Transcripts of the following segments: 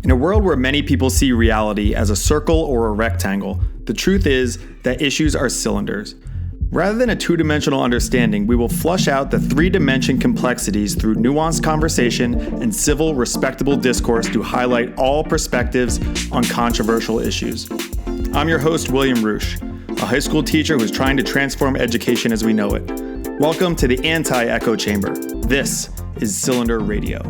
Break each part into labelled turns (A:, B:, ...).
A: In a world where many people see reality as a circle or a rectangle, the truth is that issues are cylinders. Rather than a two-dimensional understanding, we will flush out the three-dimension complexities through nuanced conversation and civil, respectable discourse to highlight all perspectives on controversial issues. I'm your host, William Roosh, a high school teacher who's trying to transform education as we know it. Welcome to the Anti-Echo Chamber. This is Cylinder Radio.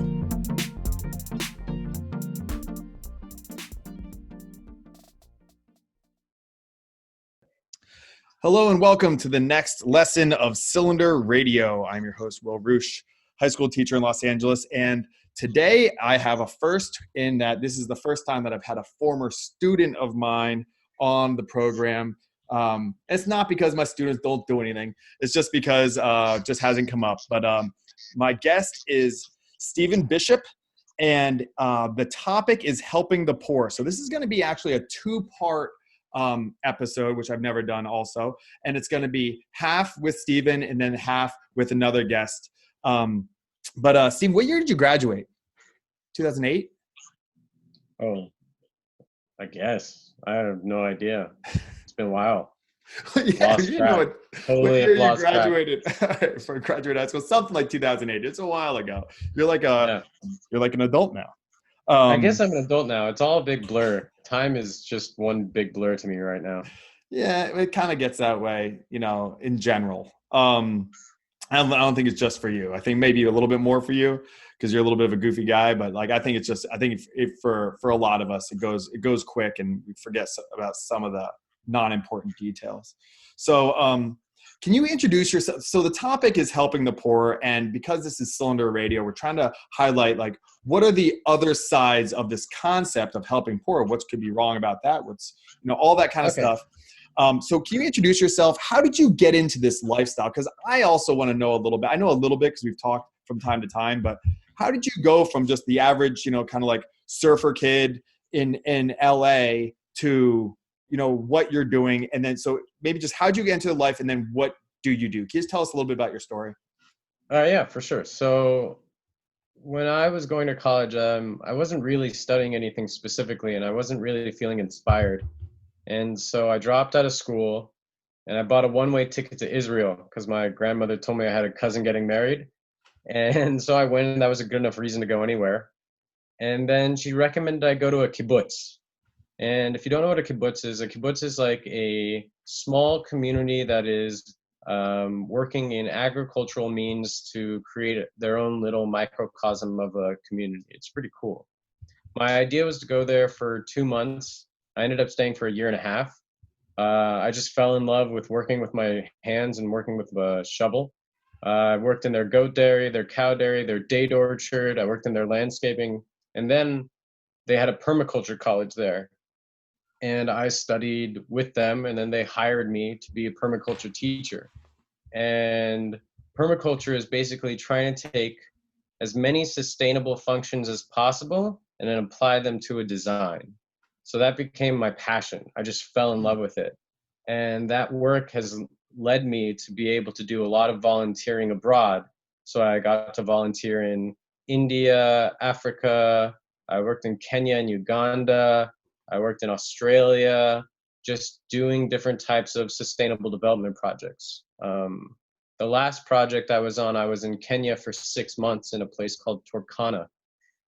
A: Hello and welcome to the next lesson of Cylinder Radio. I'm your host, Will Roosh, high school teacher in Los Angeles. And today I have a first in that this is the first time that I've had a former student of mine on the program. It's not because my students don't do anything. It's just because it just hasn't come up. But my guest is Stephen Bishop, and the topic is helping the poor. So this is going to be actually a two-part episode, which I've never done also. And it's going to be half with Stephen and then half with another guest. But Steve, what year did you graduate? 2008?
B: Oh, I guess. I have no idea. It's been a while.
A: Yeah,
B: Lost
A: you
B: track.
A: know what
B: Totally
A: year you
B: lost track.
A: graduated for graduate high school? Something like 2008. It's a while ago. You're like an adult now.
B: I guess I'm an adult now. It's all a big blur. Time is just one big blur to me right now.
A: Yeah, it kind of gets that way, in general. I don't think it's just for you. I think maybe a little bit more for you because you're a little bit of a goofy guy. But I think it's just, for a lot of us, it goes quick and we forget about some of the non-important details. So can you introduce yourself? So the topic is helping the poor. And because this is Cylinder Radio, we're trying to highlight what are the other sides of this concept of helping poor? What could be wrong about that? What's, all that kind of stuff. So can you introduce yourself? How did you get into this lifestyle? Because I also want to know a little bit. I know a little bit because we've talked from time to time, but how did you go from just the average, kind of like surfer kid in LA to, what you're doing? And then, so maybe just how'd you get into life and then what do you do? Can you just tell us a little bit about your story?
B: Yeah, for sure. So when I was going to college, I wasn't really studying anything specifically and I wasn't really feeling inspired. And so I dropped out of school and I bought a one-way ticket to Israel because my grandmother told me I had a cousin getting married. And so I went, and that was a good enough reason to go anywhere. And then she recommended I go to a kibbutz. And if you don't know what a kibbutz is like a small community that is working in agricultural means to create their own little microcosm of a community. It's pretty cool. My idea was to go there for 2 months. I ended up staying for a year and a half. I just fell in love with working with my hands and working with a shovel. I worked in their goat dairy, their cow dairy, their date orchard. I worked in their landscaping. And then they had a permaculture college there. And I studied with them, and then they hired me to be a permaculture teacher. And permaculture is basically trying to take as many sustainable functions as possible and then apply them to a design. So that became my passion. I just fell in love with it. And that work has led me to be able to do a lot of volunteering abroad. So I got to volunteer in India, Africa. I worked in Kenya and Uganda. I worked in Australia, just doing different types of sustainable development projects. The last project I was in Kenya for 6 months in a place called Turkana,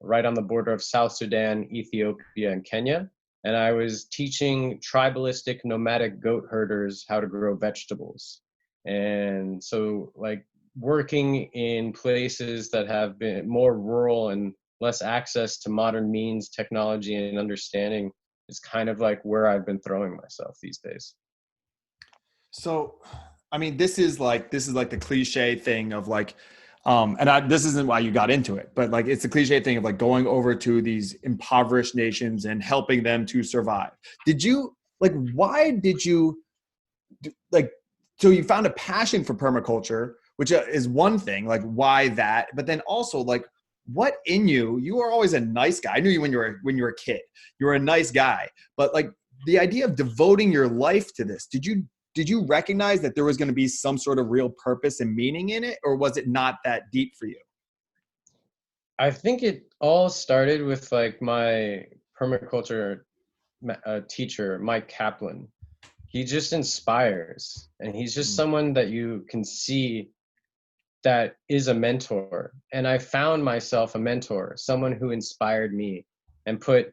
B: right on the border of South Sudan, Ethiopia, and Kenya. And I was teaching tribalistic nomadic goat herders how to grow vegetables. And so working in places that have been more rural and less access to modern means, technology, and understanding is kind of where I've been throwing myself these days.
A: So, this is the cliche thing of this isn't why you got into it, but it's a cliche thing of going over to these impoverished nations and helping them to survive. Did you why did you so you found a passion for permaculture, which is one thing, why that, but then also what in you were always a nice guy. I knew you when you were a kid, you were a nice guy, but the idea of devoting your life to this, did you recognize that there was going to be some sort of real purpose and meaning in it, or was it not that deep for you?
B: I think it all started with like my permaculture teacher, Mike Kaplan. He just inspires, and he's just
A: Mm.
B: someone that you can see that is a mentor. And I found myself a mentor, someone who inspired me and put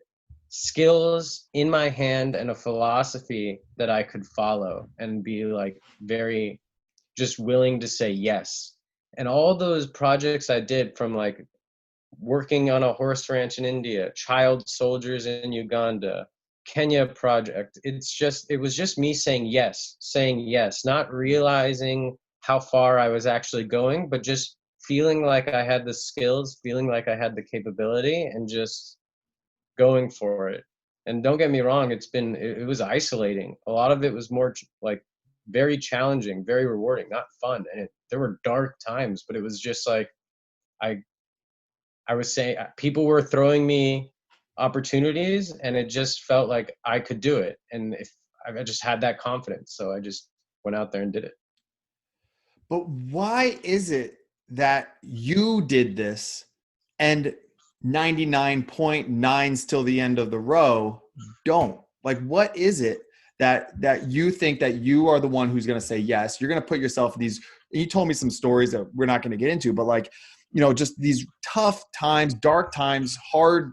B: skills in my hand and a philosophy that I could follow and be like very just willing to say yes. And all those projects I did, from like working on a horse ranch in India, child soldiers in Uganda, Kenya project. It was just me saying yes, not realizing how far I was actually going, but just feeling like I had the skills, feeling like I had the capability, and just going for it. And don't get me wrong, it was isolating. A lot of it was more like very challenging, very rewarding, not fun. And there were dark times, but it was just like, I I was saying, people were throwing me opportunities, and it just felt like I could do it. And if I just had that confidence, so I just went out there and did it.
A: But why is it that you did this and 99.9 till the end of the row don't? Like, what is it that you think that you are the one who's going to say yes? You're going to put yourself in these. You told me some stories that we're not going to get into, but like, just these tough times, dark times, hard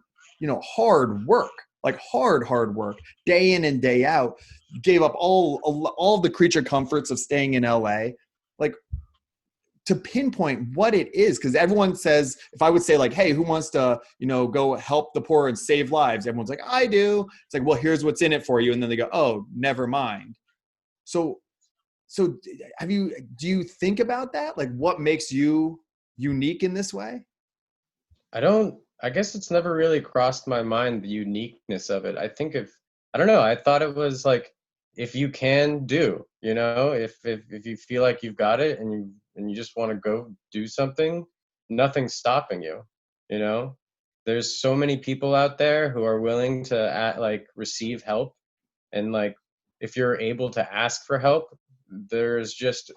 A: work, like hard work, day in and day out. You gave up all the creature comforts of staying in LA. Like, to pinpoint what it is, because everyone says, if I would say like, hey, who wants to go help the poor and save lives, everyone's like, I do. It's like, well, here's what's in it for you, and then they go, oh, never mind. So do you think about that, like what makes you unique in this way?
B: I guess it's never really crossed my mind, the uniqueness of it. I don't know, I thought it was like, if you can do, if you feel like you've got it, and you just want to go do something, nothing's stopping you, you know? There's so many people out there who are willing to like receive help, and like, if you're able to ask for help, there's just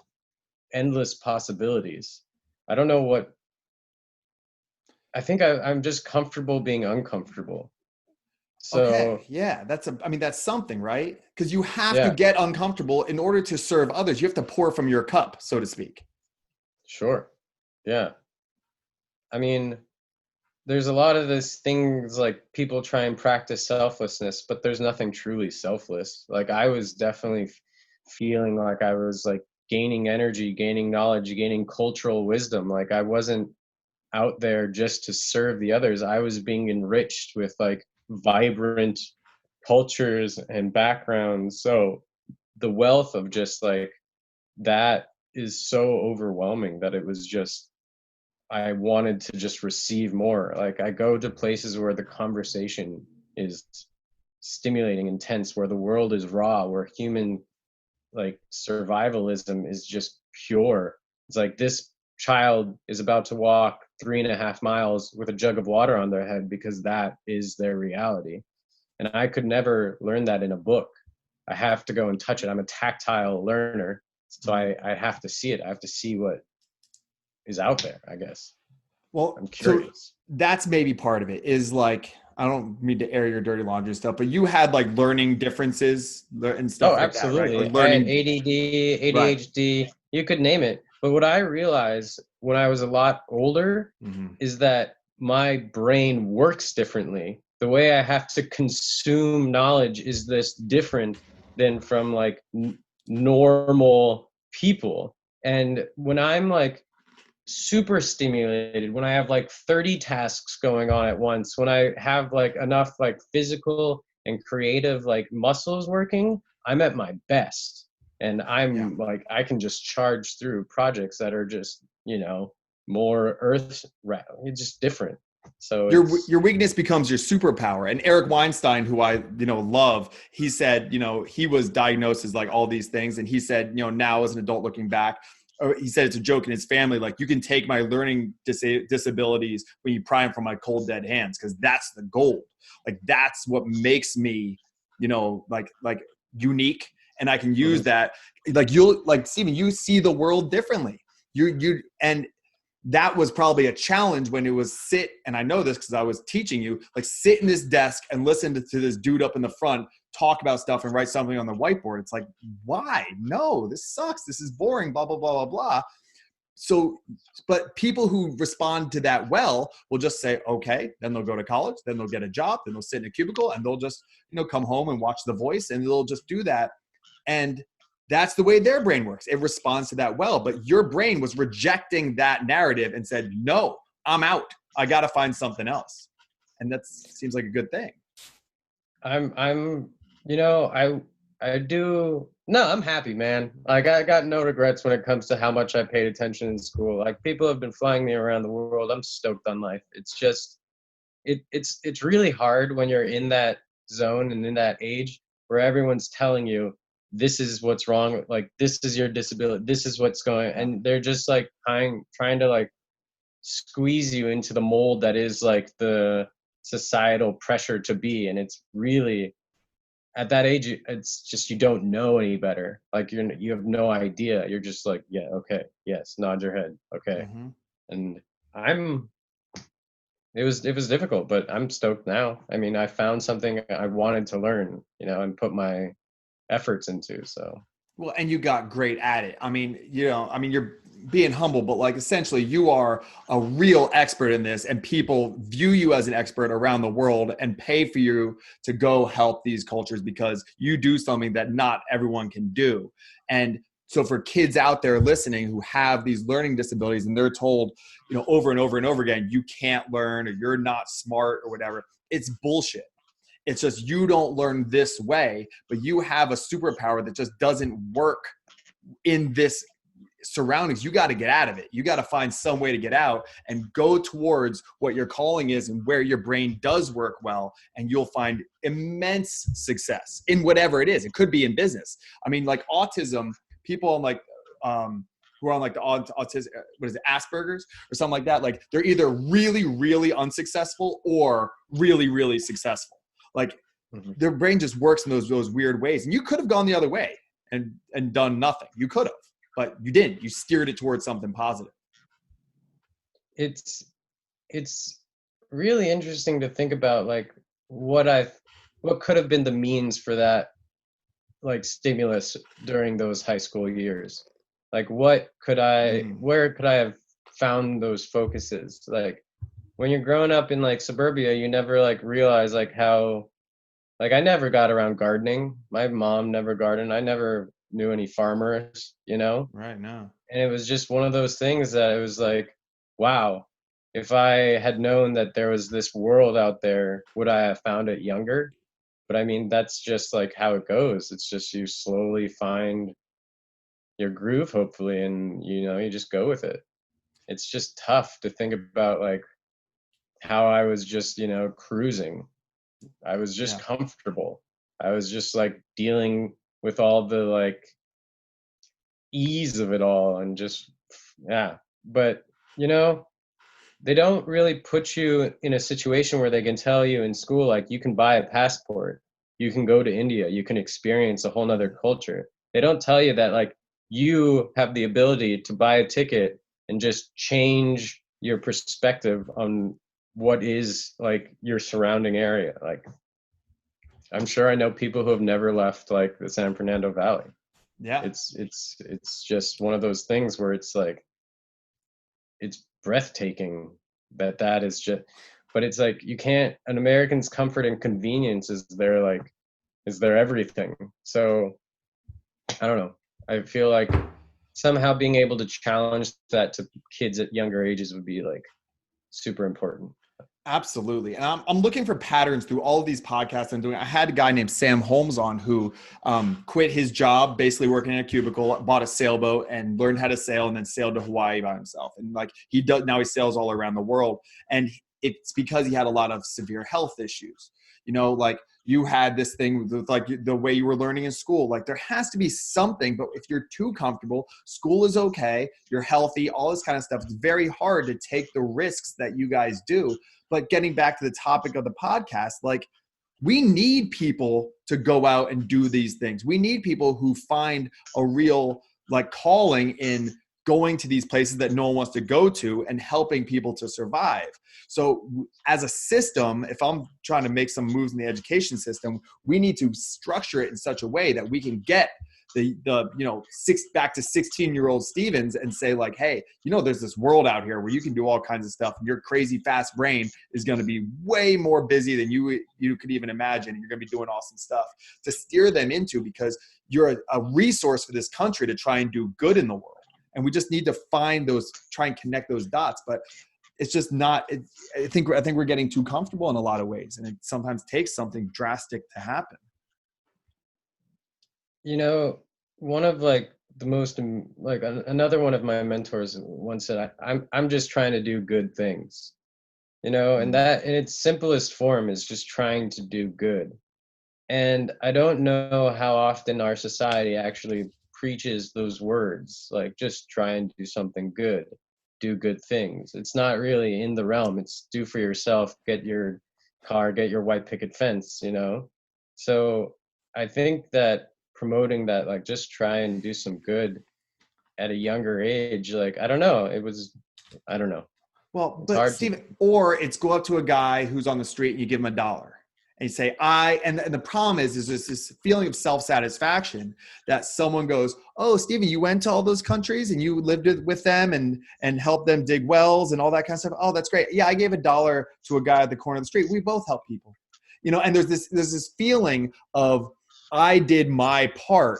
B: endless possibilities. I don't know what I think I'm just comfortable being uncomfortable.
A: Okay,
B: So,
A: yeah, that's something, right? Because you have to
B: yeah,
A: get uncomfortable in order to serve others. You have to pour from your cup, so to speak.
B: sure. Yeah. I mean, there's a lot of this things like people try and practice selflessness, but there's nothing truly selfless. Like, I was definitely feeling like I was like gaining energy, gaining knowledge, gaining cultural wisdom. Like, I wasn't out there just to serve the others. I was being enriched with like vibrant cultures and backgrounds. So the wealth of just like that is so overwhelming that it was just, I wanted to just receive more. Like, I go to places where the conversation is stimulating, intense, where the world is raw, where human like survivalism is just pure. It's like, this child is about to walk 3.5 miles with a jug of water on their head because that is their reality. And I could never learn that in a book. I have to go and touch it. I'm a tactile learner. So I have to see it. I have to see what is out there, I guess.
A: Well,
B: I'm
A: so
B: curious.
A: that's maybe part of it, is like, I don't mean to air your dirty laundry stuff, but you had like learning differences and
B: Oh,
A: stuff like that, right? Like
B: absolutely. I had
A: learning,
B: ADD,
A: right?
B: ADHD, you could name it. But what I realized when I was a lot older
A: Mm-hmm.
B: is that my brain works differently. The way I have to consume knowledge is this different than from like normal people. And when I'm like super stimulated, when I have like 30 tasks going on at once, when I have like enough like physical and creative like muscles working, I'm at my best. And
A: Yeah.
B: I'm like, I can just charge through projects that are just, more it's just different. So
A: Your weakness becomes your superpower. And Eric Weinstein, who I love, he said he was diagnosed as like all these things, and he said now as an adult looking back, or he said it's a joke in his family, like, you can take my learning disabilities when you pry them from my cold dead hands, because that's the gold. Like, that's what makes me like unique, and I can use
B: Mhm.
A: that. Like, you'll like, Steven, you see the world differently. You and that was probably a challenge when it was sit, and I know this because I was teaching you, like sit in this desk and listen to this dude up in the front talk about stuff and write something on the whiteboard. It's like, why? No, this sucks. This is boring, blah, blah, blah, blah, blah. So, but people who respond to that well will just say, okay, then they'll go to college, then they'll get a job, then they'll sit in a cubicle, and they'll just, come home and watch The Voice, and they'll just do that. And that's the way their brain works. It responds to that well, but your brain was rejecting that narrative and said, no, I'm out. I got to find something else. And that seems like a good thing.
B: I'm I'm happy, man. Like I got no regrets when it comes to how much I paid attention in school. Like people have been flying me around the world. I'm stoked on life. It's just, it's really hard when you're in that zone and in that age where everyone's telling you, this is what's wrong. Like, this is your disability. This is what's going, and they're just like trying to like squeeze you into the mold that is like the societal pressure to be. And it's really, at that age, it's just, you don't know any better. Like you have no idea. You're just like, yeah, okay, yes, nod your head, okay.
A: Mm-hmm.
B: And it was difficult, but I'm stoked now. I mean, I found something I wanted to learn, and put my efforts into. So
A: well, and you got great at it. I mean, you're being humble, but like essentially you are a real expert in this, and people view you as an expert around the world and pay for you to go help these cultures because you do something that not everyone can do. And so for kids out there listening who have these learning disabilities and they're told, over and over and over again, you can't learn or you're not smart or whatever, it's bullshit. It's just you don't learn this way, but you have a superpower that just doesn't work in this surroundings. You got to get out of it. You got to find some way to get out and go towards what your calling is and where your brain does work well, and you'll find immense success in whatever it is. It could be in business. I mean, like autism, people on like who are on like the autism, what is it, Asperger's or something like that, like they're either really, really unsuccessful or really, really successful. Like their brain just works in those weird ways. And you could have gone the other way and done nothing. You could have, but you didn't. You steered it towards something positive.
B: It's really interesting to think about like what could have been the means for that like stimulus during those high school years. Like where could I have found those focuses? Like when you're growing up in like suburbia, you never like realize like how, like I never got around gardening. My mom never gardened. I never knew any farmers,
A: Right now.
B: And it was just one of those things that it was like, wow, if I had known that there was this world out there, would I have found it younger? But I mean, that's just like how it goes. It's just you slowly find your groove, hopefully, and you just go with it. It's just tough to think about like how I was just, cruising. I was just comfortable. I was just like dealing with all the like ease of it all and just, yeah. But, they don't really put you in a situation where they can tell you in school, like you can buy a passport, you can go to India, you can experience a whole nother culture. They don't tell you that like you have the ability to buy a ticket and just change your perspective on what is like your surrounding area. Like I'm sure I know people who have never left like the San Fernando Valley.
A: Yeah.
B: It's just one of those things where it's like, it's breathtaking that is just, but it's like you can't, an American's comfort and convenience is their everything. So I don't know. I feel like somehow being able to challenge that to kids at younger ages would be like super important.
A: Absolutely. And I'm looking for patterns through all of these podcasts I'm doing. I had a guy named Sam Holmes on who quit his job, basically working in a cubicle, bought a sailboat and learned how to sail and then sailed to Hawaii by himself. And like now he sails all around the world. And it's because he had a lot of severe health issues. Like you had this thing with like the way you were learning in school, like there has to be something, but if you're too comfortable, school is okay, you're healthy, all this kind of stuff. It's very hard to take the risks that you guys do. But getting back to the topic of the podcast, like we need people to go out and do these things. We need people who find a real like calling in going to these places that no one wants to go to and helping people to survive. So as a system, if I'm trying to make some moves in the education system, we need to structure it in such a way that we can get the back to 16-year-old Stevens and say like, hey, there's this world out here where you can do all kinds of stuff. Your crazy fast brain is going to be way more busy than you could even imagine. And you're going to be doing awesome stuff to steer them into, because you're a resource for this country to try and do good in the world. And we just need to try and connect those dots. But it's just not, I think we're getting too comfortable in a lot of ways. And it sometimes takes something drastic to happen.
B: One of like the most, like another one of my mentors once said, I'm just trying to do good things, and that in its simplest form is just trying to do good. And I don't know how often our society actually preaches those words, like just try and do something good, do good things. It's not really in the realm. It's do for yourself, get your car, get your white picket fence, So I think that promoting that, like just try and do some good at a younger age, like I don't know.
A: Well,
B: It's
A: but
B: hard
A: Steven, or it's go up to a guy who's on the street and you give him $1 and you say, and the problem is this feeling of self-satisfaction that someone goes, oh, Steven, you went to all those countries and you lived with them and helped them dig wells and all that kind of stuff. Oh, that's great. Yeah, I gave $1 to a guy at the corner of the street. We both help people, and there's this feeling of I did my part,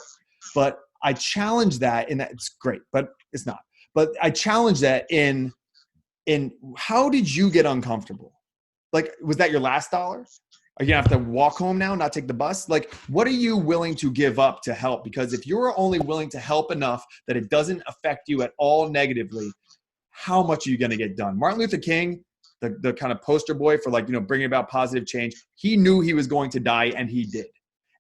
A: but I challenge that in that it's great, but it's not. But I challenge that in how did you get uncomfortable? Like, was that your last $1? Are you gonna have to walk home now, not take the bus? Like, what are you willing to give up to help? Because if you're only willing to help enough that it doesn't affect you at all negatively, how much are you gonna get done? Martin Luther King, the kind of poster boy for like, bringing about positive change, he knew he was going to die and he did.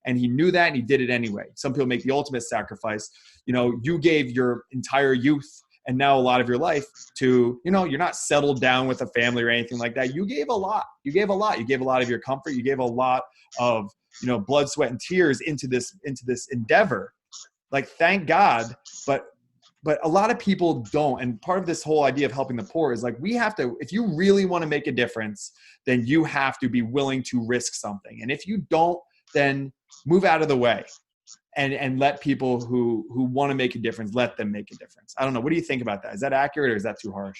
A: And he knew that and he did it anyway. Some people make the ultimate sacrifice. You gave your entire youth and now a lot of your life to, you're not settled down with a family or anything like that. You gave a lot. You gave a lot. You gave a lot of your comfort. You gave a lot of, blood, sweat, and tears into this endeavor. Like, thank God. But a lot of people don't. And part of this whole idea of helping the poor is like, we have to, if you really want to make a difference, then you have to be willing to risk something. And if you don't, then move out of the way and let people who want to make a difference, let them make a difference. I don't know. What do you think about that? Is that accurate or is that too harsh?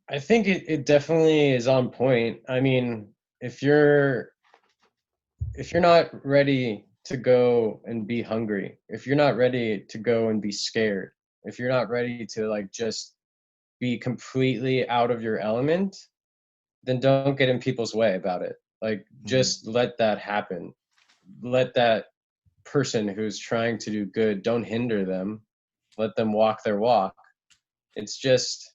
B: I think it definitely is on point. I mean, if you're not ready to go and be hungry, if you're not ready to go and be scared, if you're not ready to like just be completely out of your element, then don't get in people's way about it. Like, just let that happen. Let that person who's trying to do good, don't hinder them. Let them walk their walk. It's just,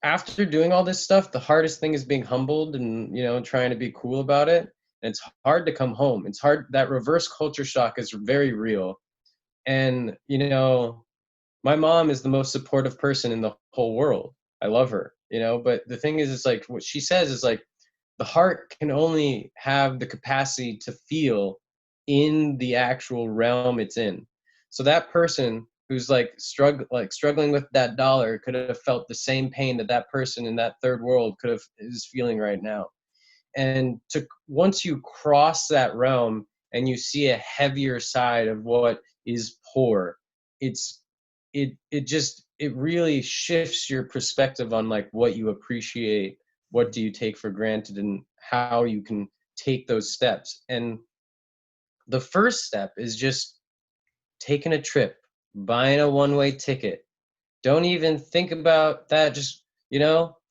B: after doing all this stuff, the hardest thing is being humbled and, trying to be cool about it. And it's hard to come home. It's hard. That reverse culture shock is very real. And, my mom is the most supportive person in the whole world. I love her, but the thing is, it's like what she says is like, the heart can only have the capacity to feel in the actual realm it's in. So that person who's struggling with that $1 could have felt the same pain that person in that third world is feeling right now. And once you cross that realm and you see a heavier side of what is poor, it really shifts your perspective on like what you appreciate, what do you take for granted, and how you can take those steps. And the first step is just taking a trip, buying a one-way ticket. Don't even think about that. Just,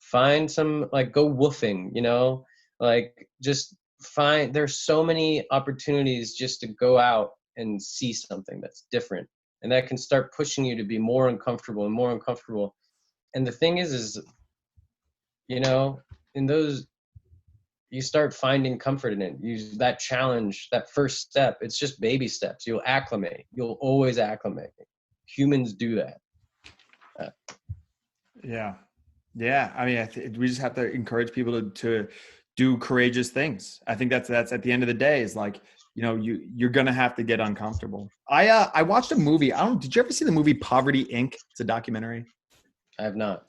B: find some, like, go woofing, like just there's so many opportunities just to go out and see something that's different. And that can start pushing you to be more uncomfortable and more uncomfortable. And the thing is, in those, you start finding comfort in it. That challenge, that first step, it's just baby steps. You'll acclimate. You'll always acclimate. Humans do that.
A: Yeah. I mean, we just have to encourage people to do courageous things. I think that's at the end of the day is like, you're gonna have to get uncomfortable. I watched a movie. I don't. Did you ever see the movie Poverty Inc? It's a documentary.
B: I have not.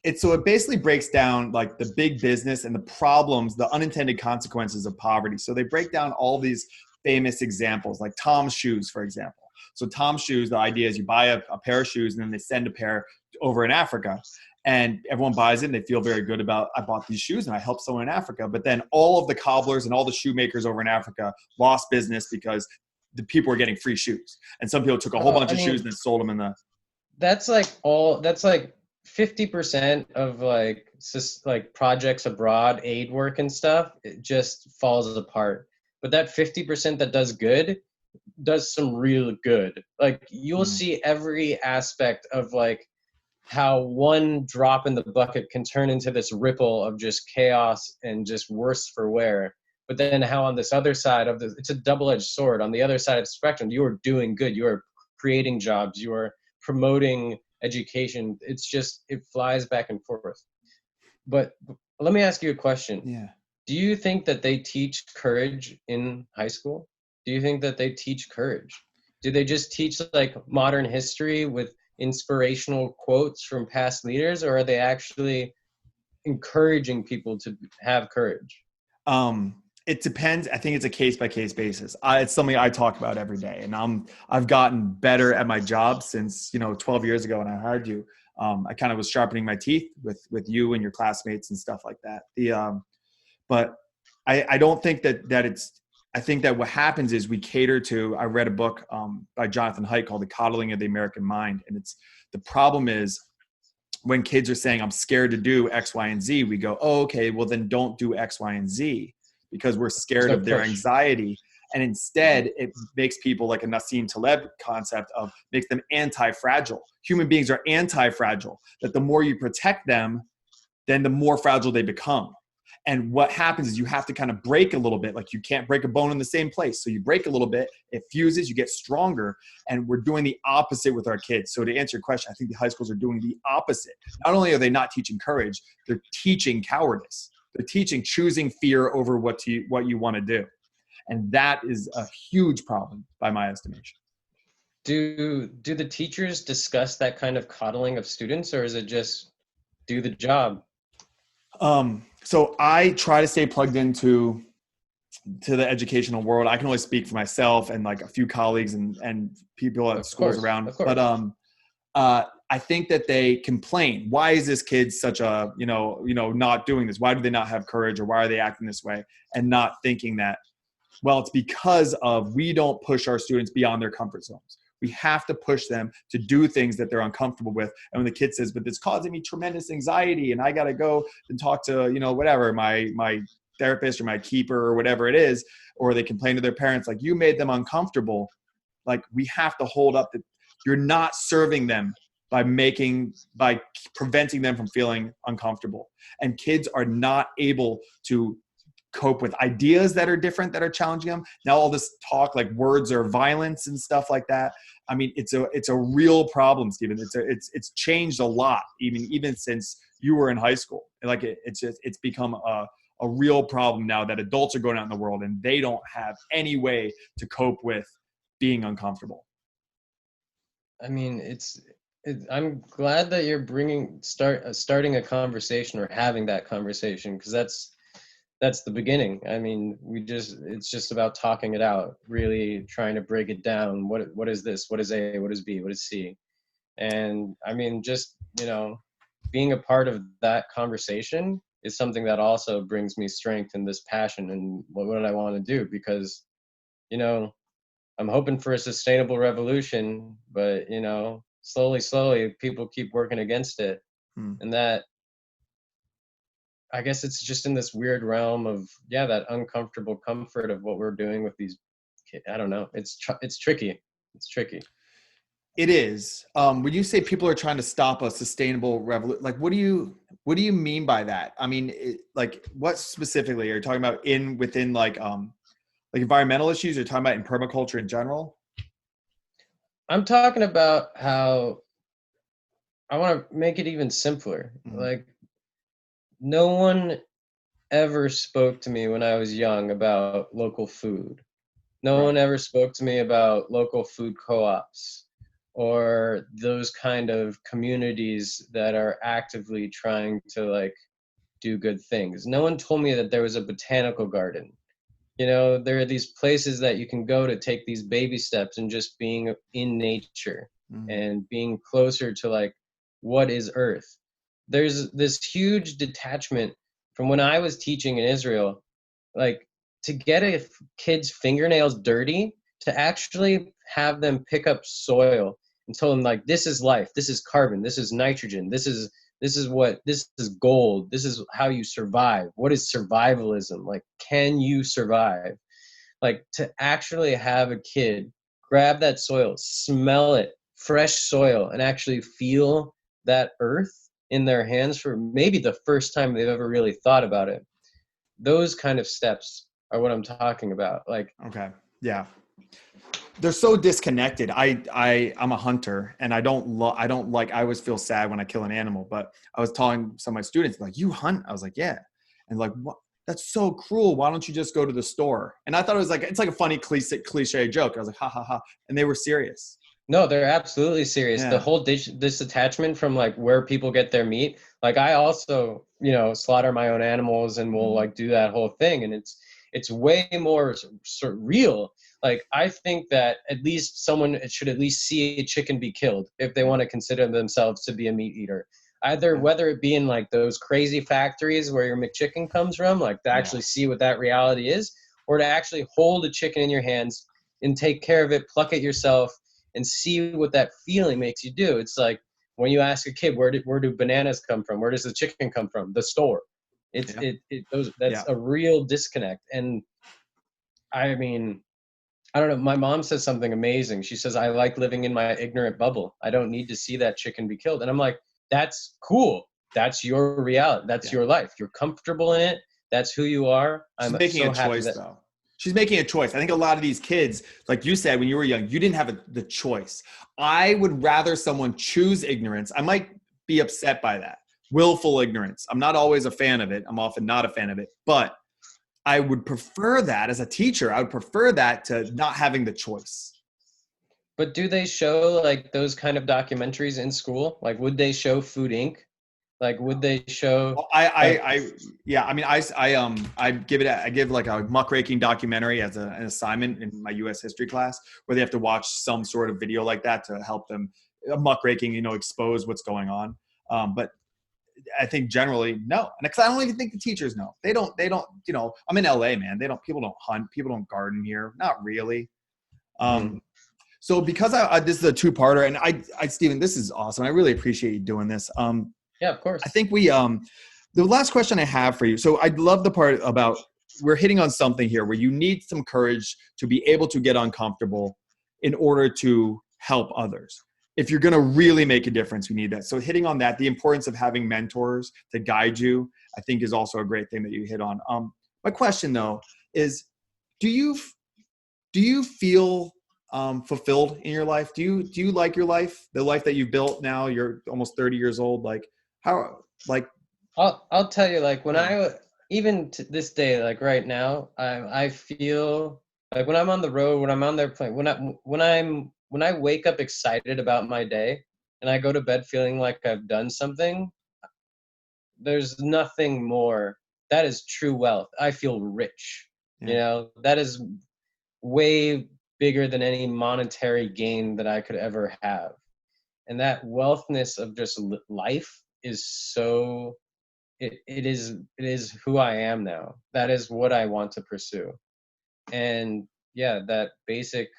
A: It basically breaks down like the big business and the problems, the unintended consequences of poverty. So they break down all these famous examples, like Tom's shoes, for example. So Tom's shoes, the idea is you buy a pair of shoes and then they send a pair over in Africa, and everyone buys it and they feel very good about, I bought these shoes and I helped someone in Africa. But then all of the cobblers and all the shoemakers over in Africa lost business because the people were getting free shoes. And some people took a whole bunch of shoes and then sold them in the.
B: That's like 50% of like projects abroad, aid work and stuff, it just falls apart. But that 50% that does good does some real good. Like you'll see every aspect of like how one drop in the bucket can turn into this ripple of just chaos and just worse for wear. But then how on this other side of it's a double-edged sword. On the other side of the spectrum, you are doing good. You are creating jobs. You are promoting education. It's just, it flies back and forth. But let me ask you a question.
A: Yeah.
B: Do you think that they teach courage in high school? Do you think that they teach courage? Do they just teach like modern history with inspirational quotes from past leaders, or are they actually encouraging people to have courage?
A: It depends. I think it's a case by case basis. It's something I talk about every day, and I've gotten better at my job since 12 years ago when I hired you. I kind of was sharpening my teeth with you and your classmates and stuff like that. But I don't think that it's. I think that what happens is we cater to. I read a book by Jonathan Haidt called "The Coddling of the American Mind," and the problem is when kids are saying, "I'm scared to do X, Y, and Z," we go, "Oh, okay, well then don't do X, Y, and Z." Because we're scared of their anxiety. And instead, it makes people like a Nassim Taleb concept of makes them anti-fragile. Human beings are anti-fragile, that the more you protect them, then the more fragile they become. And what happens is you have to kind of break a little bit. Like you can't break a bone in the same place. So you break a little bit, it fuses, you get stronger. And we're doing the opposite with our kids. So to answer your question, I think the high schools are doing the opposite. Not only are they not teaching courage, they're teaching cowardice. They're teaching choosing fear over what you want to do. And that is a huge problem by my estimation.
B: Do the teachers discuss that kind of coddling of students, or is it just do the job?
A: So I try to stay plugged into the educational world. I can only speak for myself and like a few colleagues and people at schools around. But I think that they complain. Why is this kid such a, not doing this? Why do they not have courage, or why are they acting this way? And not thinking that, well, it's because of we don't push our students beyond their comfort zones. We have to push them to do things that they're uncomfortable with. And when the kid says, but it's causing me tremendous anxiety and I got to go and talk to, whatever, my therapist or my keeper or whatever it is, or they complain to their parents, like you made them uncomfortable. Like we have to hold up that you're not serving them by preventing them from feeling uncomfortable. And kids are not able to cope with ideas that are different, that are challenging them. Now all this talk like words are violence and stuff like that. I mean, it's a real problem, Stephen. It's changed a lot, even since you were in high school. Like it's become a real problem now that adults are going out in the world and they don't have any way to cope with being uncomfortable.
B: I mean, I'm glad that you're starting a conversation or having that conversation, because that's the beginning. I mean, it's just about talking it out, really trying to break it down. What is this? What is A? What is B? What is C? And I mean, just, being a part of that conversation is something that also brings me strength and this passion and what I want to do, because, I'm hoping for a sustainable revolution, but, slowly people keep working against it. And that, I guess it's just in this weird realm of, that uncomfortable comfort of what we're doing with these kids. I don't know. It's tricky. It's tricky.
A: It is. When you say people are trying to stop a sustainable revolution, like what do you mean by that? I mean, like what specifically are you talking about within like environmental issues? You're talking about in permaculture in general?
B: I'm talking about how I want to make it even simpler. Like no one ever spoke to me when I was young about local food. No
A: Right.
B: one ever spoke to me about local food co-ops or those kind of communities that are actively trying to like do good things. No one told me that there was a botanical garden. You know, there are these places that you can go to take these baby steps and just being in nature
A: Mm.
B: and being closer to like what is earth. There's this huge detachment from when I was teaching in Israel, like to get a kid's fingernails dirty, to actually have them pick up soil and tell them like this is life, this is carbon, this is nitrogen, this is gold, this is how you survive. What is survivalism? Like, can you survive? Like to actually have a kid grab that soil, smell it, fresh soil, and actually feel that earth in their hands for maybe the first time they've ever really thought about it. Those kind of steps are what I'm talking about. Like,
A: Okay. Yeah. They're so disconnected. I'm a hunter, and I don't like, I always feel sad when I kill an animal, but I was telling some of my students, like, you hunt? I was like, yeah. And like, what? That's so cruel. Why don't you just go to the store? And I thought it was like, it's like a funny cliche joke. I was like, ha ha ha. And they were serious.
B: no, they're absolutely serious. The
A: Yeah.
B: whole this attachment from like where people get their meat. Like I also, you know, slaughter my own animals and will
A: Mhm.
B: like do that whole thing, and it's way more surreal. Like I think that at least someone should at least see a chicken be killed if they
A: Yeah.
B: want to consider themselves to be a meat eater. Either
A: Yeah.
B: whether it be in like those crazy factories where your McChicken comes from, like to
A: Yeah.
B: actually see what that reality is, or to actually hold a chicken in your hands and take care of it, pluck it yourself, and see what that feeling makes you do. It's like when you ask a kid, where do bananas come from? Where does the chicken come from? The store.
A: Yeah.
B: That's
A: Yeah.
B: a real disconnect. And I mean, I don't know. My mom says something amazing. She says, I like living in my ignorant bubble. I don't need to see that chicken be killed. And I'm like, that's cool. That's your reality. That's
A: Yeah.
B: your life. You're comfortable in it. That's who you are.
A: She's
B: I'm
A: making a
B: so happy
A: choice,
B: that.
A: though. She's making a choice. I think a lot of these kids, like you said, when you were young, you didn't have the choice. I would rather someone choose ignorance. I might be upset by that. Willful ignorance. I'm not always a fan of it. I'm often not a fan of it. But I would prefer that as a teacher. I would prefer that to not having the choice.
B: But do they show like those kind of documentaries in school? Like, would they show Food Inc.? Like, would they show
A: Well,
B: like,
A: yeah. I mean, I give like a muckraking documentary as an assignment in my U.S. history class, where they have to watch some sort of video like that to help them muckraking, expose what's going on. But I think generally no, and because I don't even think the teachers know. They don't. They don't. I'm in LA, man. They don't. People don't hunt. People don't garden here. Not really.
B: mhm.
A: So because this is a two-parter, and Stephen, this is awesome. I really appreciate you doing this.
B: Yeah, of
A: I
B: course.
A: think the last question I have for you. So I love the part about we're hitting on something here where you need some courage to be able to get uncomfortable in order to help others. If you're going to really make a difference, we need that. So hitting on that, the importance of having mentors to guide you, I think is also a great thing that you hit on. My question though is, do you feel fulfilled in your life? Do you like your life, the life that you've built now? You're almost 30 years old. Like how, like,
B: I'll tell you, like when
A: yeah,
B: even to this day, like right now, I feel like when I'm on the road, when I'm on the plane, when I wake up excited about my day, and I go to bed feeling like I've done something, there's nothing more. That is true wealth. I feel rich. You
A: yeah,
B: know, that is way bigger than any monetary gain that I could ever have. And that wealthness of just life is so it is who I am now. That is what I want to pursue. And yeah, that basic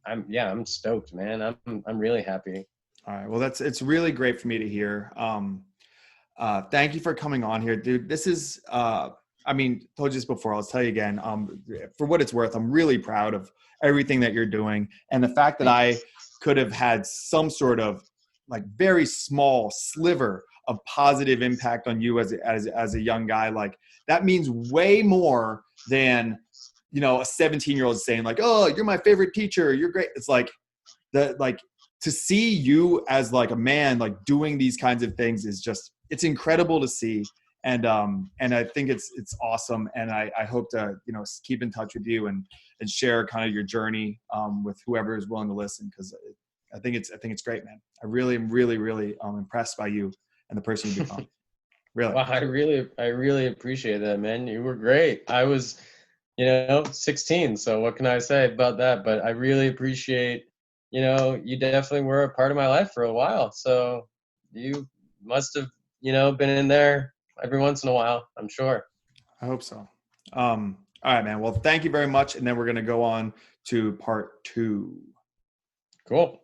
B: I'm stoked, man. I'm really happy.
A: all right. Well, it's really great for me to hear. Thank you for coming on here, dude. This is, I mean, told you this before. I'll tell you again. For what it's worth, I'm really proud of everything that you're doing, and the fact that I could have had some sort of like very small sliver of positive impact on you as a young guy. Like that means way more than a 17-year-old saying like, "Oh, you're my favorite teacher. You're great." It's like like to see you as like a man like doing these kinds of things is just, it's incredible to see. And I think it's awesome. And I hope to, you know, keep in touch with you and share kind of your journey with whoever is willing to listen, because I think it's great, man. I really am really impressed by you and the person you become. Really.
B: Wow, I really appreciate that, man. You were great. I was, 16, so what can I say about that? But I really appreciate, you definitely were a part of my life for a while. So you must have, been in there every once in a while, I'm sure.
A: I hope so. All right, man. Well, thank you very much. And then we're going to go on to part 2.
B: Cool.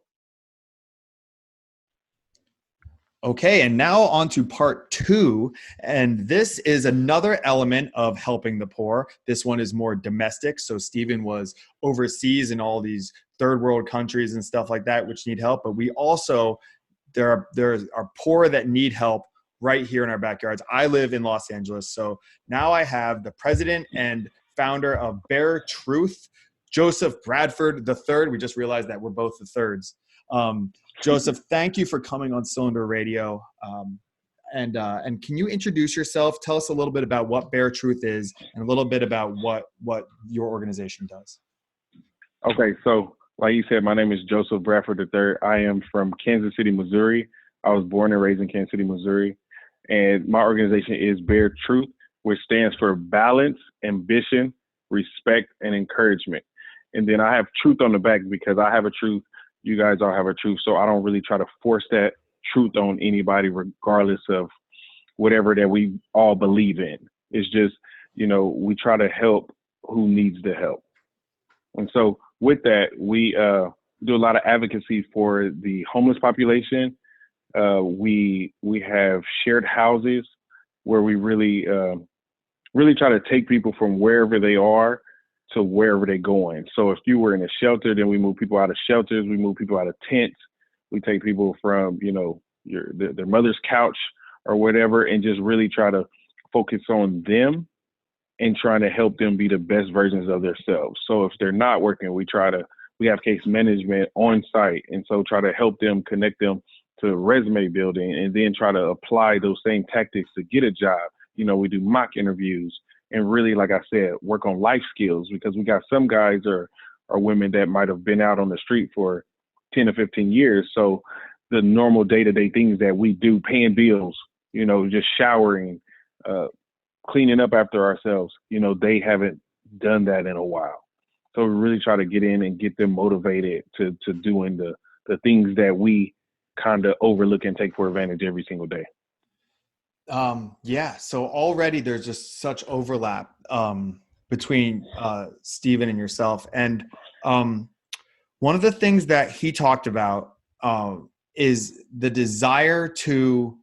A: Okay, and now on to part 2. And this is another element of helping the poor. This one is more domestic. So Stephen was overseas in all these third world countries and stuff like that, which need help. But we also, there are poor that need help right here in our backyards. I live in Los Angeles. So now I have the president and founder of Bare Truth, Joseph Bradford III. We just realized that we're both the thirds. Joseph, thank you for coming on Cylinder Radio. And can you introduce yourself? Tell us a little bit about what Bare Truth is and a little bit about what your organization does.
C: Okay, so like you said, my name is Joseph Bradford III. I am from Kansas City, Missouri. I was born and raised in Kansas City, Missouri. And my organization is Bare Truth, which stands for balance, ambition, respect, and encouragement. And then I have truth on the back because I have a truth. You guys all have a truth. So I don't really try to force that truth on anybody, regardless of whatever that we all believe in. It's just, we try to help who needs the help. And so with that, we do a lot of advocacy for the homeless population. We have shared houses where we really try to take people from wherever they are to wherever they're going. So if you were in a shelter, then we move people out of shelters, we move people out of tents, we take people from, their mother's couch or whatever, and just really try to focus on them and trying to help them be the best versions of themselves. So if they're not working, we have case management on site. And so try to help them, connect them to resume building, and then try to apply those same tactics to get a job. We do mock interviews and really, like I said, work on life skills, because we got some guys or women that might have been out on the street for 10 or 15 years. So the normal day-to-day things that we do, paying bills, just showering, cleaning up after ourselves, they haven't done that in a while. So we really try to get in and get them motivated to doing the things that we kind of overlook and take for advantage every single day.
A: Yeah. So already there's just such overlap between Stephen and yourself. And one of the things that he talked about is the desire to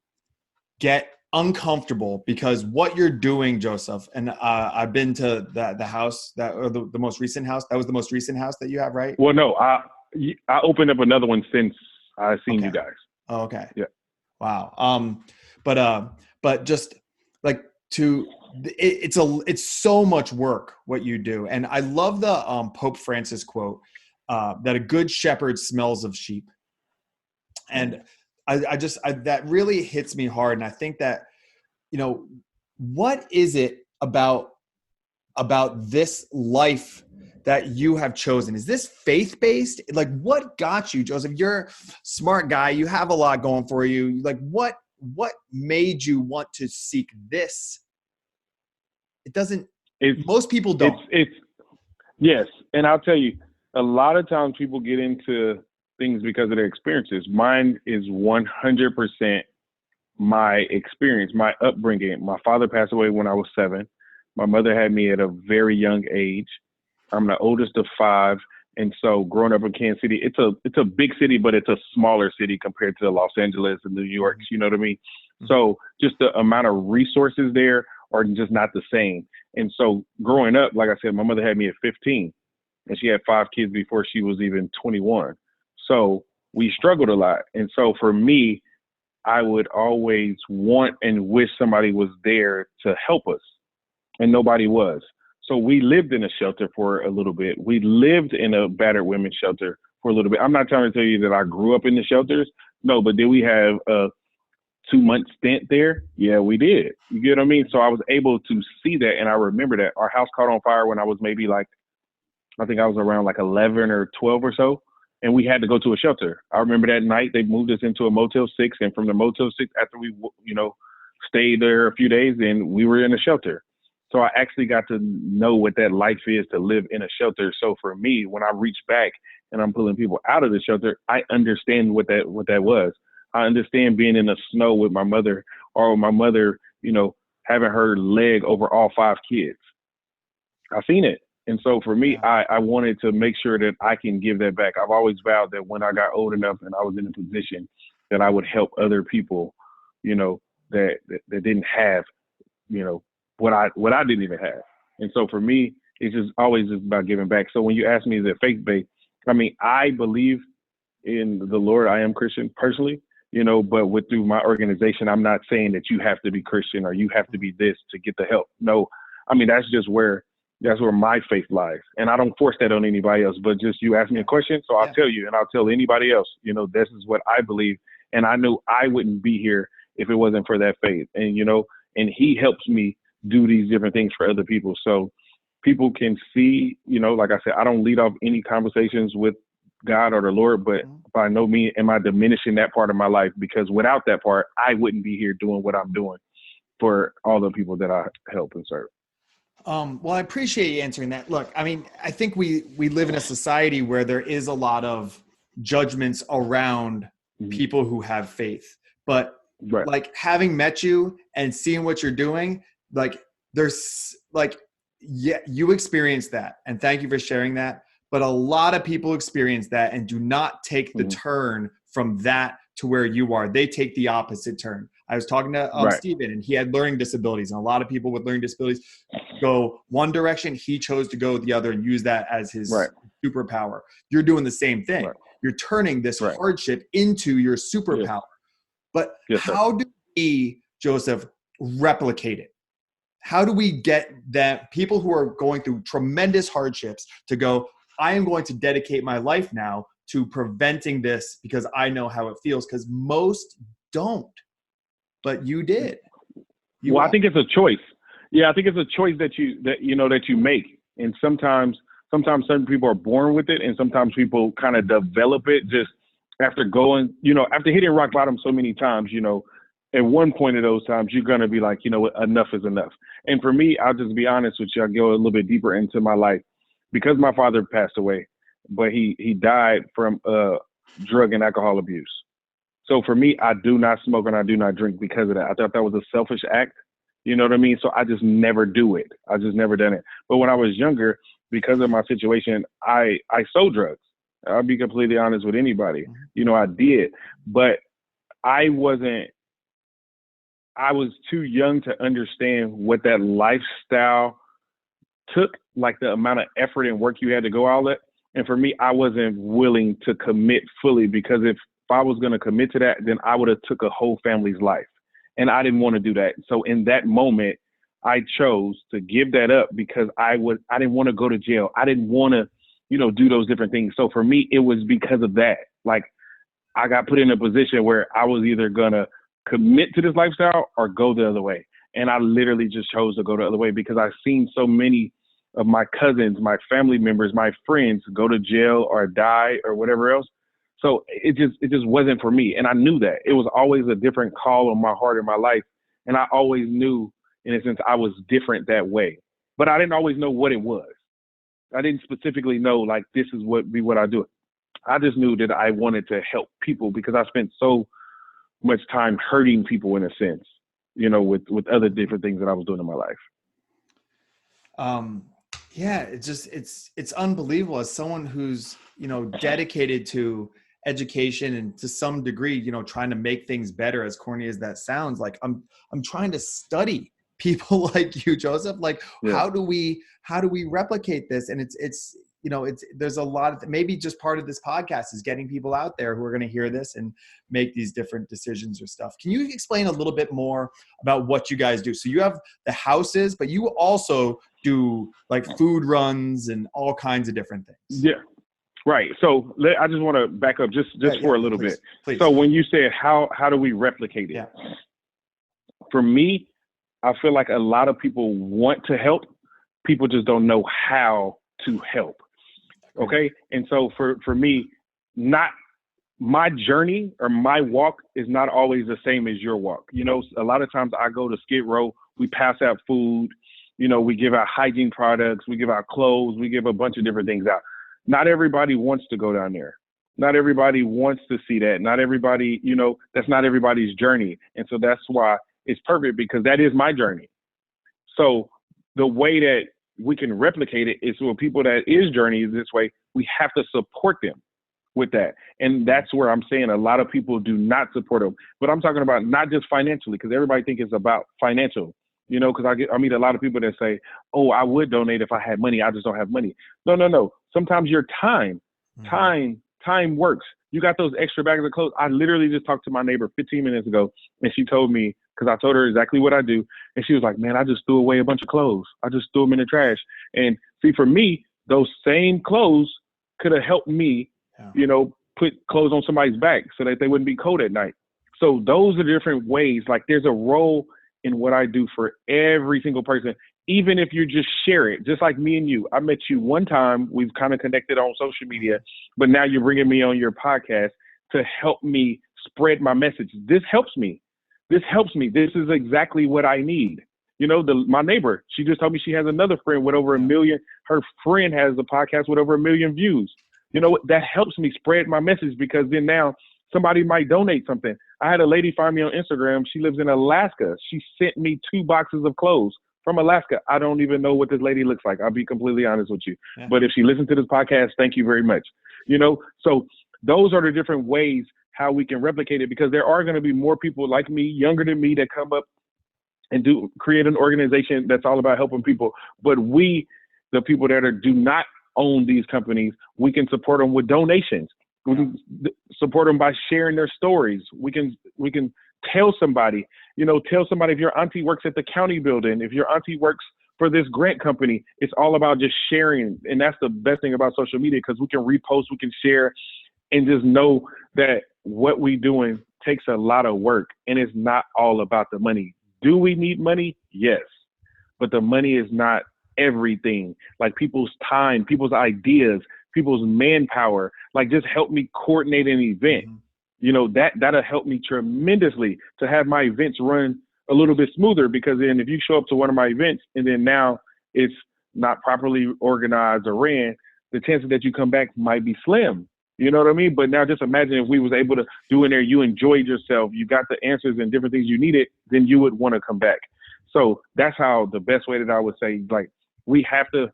A: get uncomfortable, because what you're doing, Joseph, and I've been to the house or the most recent house. That was the most recent house that you have, right?
C: Well, no, I opened up another one since I've seen you guys.
A: Oh, okay.
C: Yeah.
A: Wow. But just like it's so much work what you do. And I love the Pope Francis quote that a good shepherd smells of sheep. And I that really hits me hard. And I think that, what is it about this life that you have chosen? Is this faith-based? Like, what got you, Joseph? You're a smart guy. You have a lot going for you. Like, what made you want to seek this? Most people don't.
C: Yes. And I'll tell you, a lot of times people get into things because of their experiences. Mine is 100% my experience, my upbringing. My father passed away when I was 7. My mother had me at a very young age. I'm the oldest of 5. And so growing up in Kansas City, it's a big city, but it's a smaller city compared to Los Angeles and New York. You know what I mean? Mm-hmm. So just the amount of resources there are just not the same. And so growing up, like I said, my mother had me at 15 and she had 5 kids before she was even 21. So we struggled a lot. And so for me, I would always want and wish somebody was there to help us, and nobody was. So we lived in a shelter for a little bit. We lived in a battered women's shelter for a little bit. I'm not trying to tell you that I grew up in the shelters. No, but then we have 2 month stint there? Yeah, we did. You get what I mean? So I was able to see that, and I remember that our house caught on fire when I was maybe like, I think I was around like 11 or 12 or so, and we had to go to a shelter. I remember that night they moved us into a Motel 6, and from the Motel 6, after we, stayed there a few days, and we were in a shelter. So I actually got to know what that life is to live in a shelter. So for me, when I reach back and I'm pulling people out of the shelter, I understand what that was. I understand being in the snow with my mother, or my mother, having her leg over all 5 kids. I've seen it. And so for me, I wanted to make sure that I can give that back. I've always vowed that when I got old enough and I was in a position that I would help other people, that didn't have, what I didn't even have. And so for me, it's just always just about giving back. So when you ask me, is it faith-based? I mean, I believe in the Lord. I am Christian personally, but through my organization, I'm not saying that you have to be Christian or you have to be this to get the help. No, I mean, that's where my faith lies. And I don't force that on anybody else, but just you ask me a question. So I'll tell you, and I'll tell anybody else, this is what I believe. And I knew I wouldn't be here if it wasn't for that faith. And, and he helps me do these different things for other people. So people can see, like I said, I don't lead off any conversations with God or the Lord, but by no means am I diminishing that part of my life, because without that part, I wouldn't be here doing what I'm doing for all the people that I help and serve.
A: Well, I appreciate you answering that. Look, I mean, I think we live in a society where there is a lot of judgments around people who have faith, but like having met you and seeing what you're doing, like there's like, you experienced that, and thank you for sharing that. But a lot of people experience that and do not take the turn from that to where you are. They take the opposite turn. I was talking to Steven, and he had learning disabilities, and a lot of people with learning disabilities go one direction. He chose to go the other and use that as his superpower. You're doing the same thing. You're turning this hardship into your superpower. But how do we, Joseph, replicate it? How do we get that people who are going through tremendous hardships to go, I am going to dedicate my life now to preventing this because I know how it feels? Because most don't, but you did.
C: I think it's a choice. Yeah, I think it's a choice that you make. And sometimes certain people are born with it, and sometimes people kind of develop it just after going, after hitting rock bottom so many times, at one point of those times, you're going to be like, enough is enough. And for me, I'll just be honest with you. I'll go a little bit deeper into my life, because my father passed away, but he died from drug and alcohol abuse. So for me, I do not smoke and I do not drink because of that. I thought that was a selfish act. You know what I mean? So I just never do it. I just never done it. But when I was younger, because of my situation, I sold drugs. I'll be completely honest with anybody. I did, but I was too young to understand what that lifestyle took, like the amount of effort and work you had to go all that. And for me, I wasn't willing to commit fully, because if I was going to commit to that, then I would have took a whole family's life. And I didn't want to do that. So in that moment, I chose to give that up because I didn't want to go to jail. I didn't want to, do those different things. So for me, it was because of that. Like, I got put in a position where I was either going to commit to this lifestyle or go the other way. And I literally just chose to go the other way, because I've seen so many of my cousins, my family members, my friends go to jail or die or whatever else. So it just wasn't for me. And I knew that. It was always a different call on my heart in my life. And I always knew, in a sense, I was different that way. But I didn't always know what it was. I didn't specifically know, like, this is what I do. I just knew that I wanted to help people, because I spent so much time hurting people, in a sense, with other different things that I was doing in my life.
A: Yeah, it's unbelievable, as someone who's, dedicated to education and to some degree, trying to make things better, as corny as that sounds. Like I'm trying to study people like you, Joseph. Like, how do we replicate this? And it's there's a lot of, maybe just part of this podcast is getting people out there who are going to hear this and make these different decisions or stuff. Can you explain a little bit more about what you guys do? So you have the houses, but you also do like food runs and all kinds of different things.
C: Yeah. Right. So I just want to back up just for a little
A: please,
C: bit.
A: Please.
C: So when you said how do we replicate it?
A: Yeah.
C: For me, I feel like a lot of people want to help. People just don't know how to help. Okay. And so for me, not my journey or my walk is not always the same as your walk. You know, a lot of times I go to Skid Row, we pass out food, you know, we give out hygiene products, we give out clothes, we give a bunch of different things out. Not everybody wants to go down there. Not everybody wants to see that. Not everybody, you know, that's not everybody's journey. And so that's why it's perfect, because that is my journey. So the way that we can replicate it is for people that is journey this way, we have to support them with that. And that's where I'm saying a lot of people do not support them. But I'm talking about not just financially, because everybody thinks it's about financial, you know, because I meet a lot of people that say, oh, I would donate if I had money. I just don't have money. No. Sometimes your time works. You got those extra bags of clothes. I literally just talked to my neighbor 15 minutes ago, and she told me, because I told her exactly what I do. And she was like, man, I just threw away a bunch of clothes. I just threw them in the trash. And see, for me, those same clothes could have helped me, you know, put clothes on somebody's back so that they wouldn't be cold at night. So those are different ways. Like, there's a role in what I do for every single person, even if you just share it, just like me and you. I met you one time. We've kind of connected on social media, but now you're bringing me on your podcast to help me spread my message. This helps me. This is exactly what I need. You know, my neighbor, she just told me she has another friend with over 1 million. Her friend has a podcast with over 1 million views. You know, that helps me spread my message, because then now somebody might donate something. I had a lady find me on Instagram. She lives in Alaska. She sent me 2 boxes of clothes from Alaska. I don't even know what this lady looks like. I'll be completely honest with you. Yeah. But if she listens to this podcast, thank you very much. You know, so those are the different ways how we can replicate it, because there are going to be more people like me, younger than me, that come up and create an organization that's all about helping people. But we, the people that do not own these companies, we can support them with donations. We can support them by sharing their stories. We can tell somebody if your auntie works at the county building, if your auntie works for this grant company, it's all about just sharing. And that's the best thing about social media, because we can repost, we can share, and just know that what we're doing takes a lot of work, and it's not all about the money. Do we need money? Yes. But the money is not everything. Like, people's time, people's ideas, people's manpower, like, just help me coordinate an event. Mm-hmm. You know, that'll help me tremendously to have my events run a little bit smoother, because then if you show up to one of my events and then now it's not properly organized or ran, the chances that you come back might be slim. You know what I mean? But now just imagine if we was able to do in there, you enjoyed yourself, you got the answers and different things you needed, then you would want to come back. So that's how the best way that I would say, like, we have to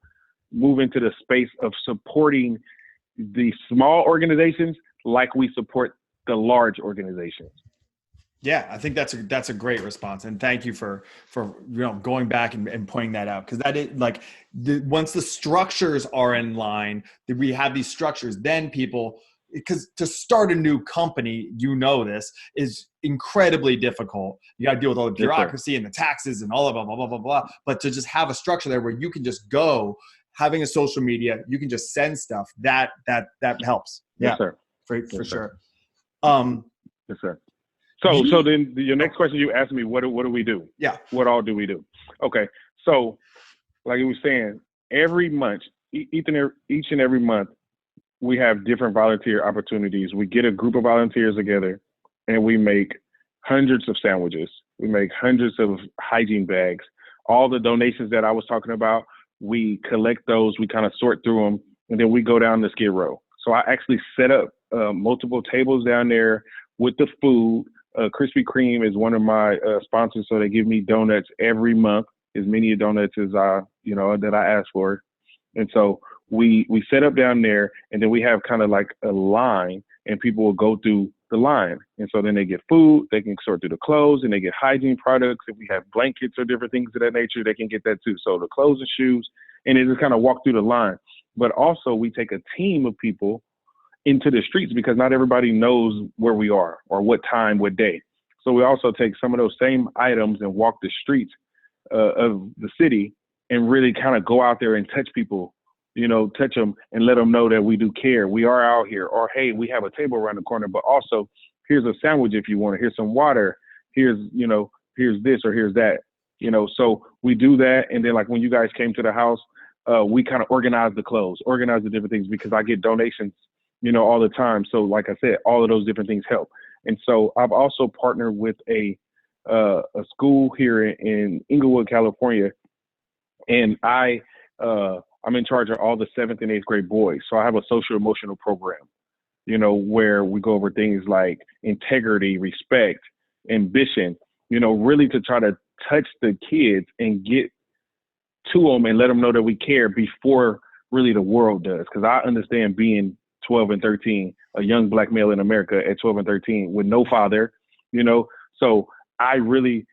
C: move into the space of supporting the small organizations like we support the large organizations.
A: Yeah, I think that's a great response, and thank you for going back and pointing that out, because that is like once the structures are in line, that we have these structures, then people, because to start a new company, you know, this is incredibly difficult. You got to deal with all the bureaucracy and the taxes and all of blah blah blah blah blah. But to just have a structure there where you can just go, having a social media, you can just send stuff. That helps.
C: Yes, sir.
A: For sure.
C: Yes, sir. So then your next question, you asked me, what do we do?
A: Yeah.
C: What all do we do? Okay. So like you were saying, every month, each and every month, we have different volunteer opportunities. We get a group of volunteers together and we make hundreds of sandwiches. We make hundreds of hygiene bags. All the donations that I was talking about, we collect those, we kind of sort through them, and then we go down to Skid Row. So I actually set up multiple tables down there with the food. Krispy Kreme is one of my sponsors, so they give me donuts every month, as many donuts as that I ask for. And so we set up down there, and then we have kind of like a line, and people will go through the line. And so then they get food, they can sort through the clothes, and they get hygiene products. If we have blankets or different things of that nature, they can get that too. So the clothes and shoes, and they just kind of walk through the line. But also we take a team of people into the streets, because not everybody knows where we are or what time, what day. So we also take some of those same items and walk the streets of the city and really kind of go out there and touch people touch them and let them know that we do care. We are out here. Or, hey, we have a table around the corner, but also here's a sandwich if you want it. Here's some water. Here's this or here's that. So we do that. And then, like, when you guys came to the house, we kind of organize the clothes, organize the different things, because I get donations, all the time. So like I said, all of those different things help. And so I've also partnered with a school here in Inglewood, California, and I'm in charge of all the 7th and 8th grade boys. So I have a social emotional program, where we go over things like integrity, respect, ambition, really to try to touch the kids and get to them and let them know that we care before really the world does. Because I understand being 12 and 13, a young black male in America at 12 and 13 with no father, So I'm really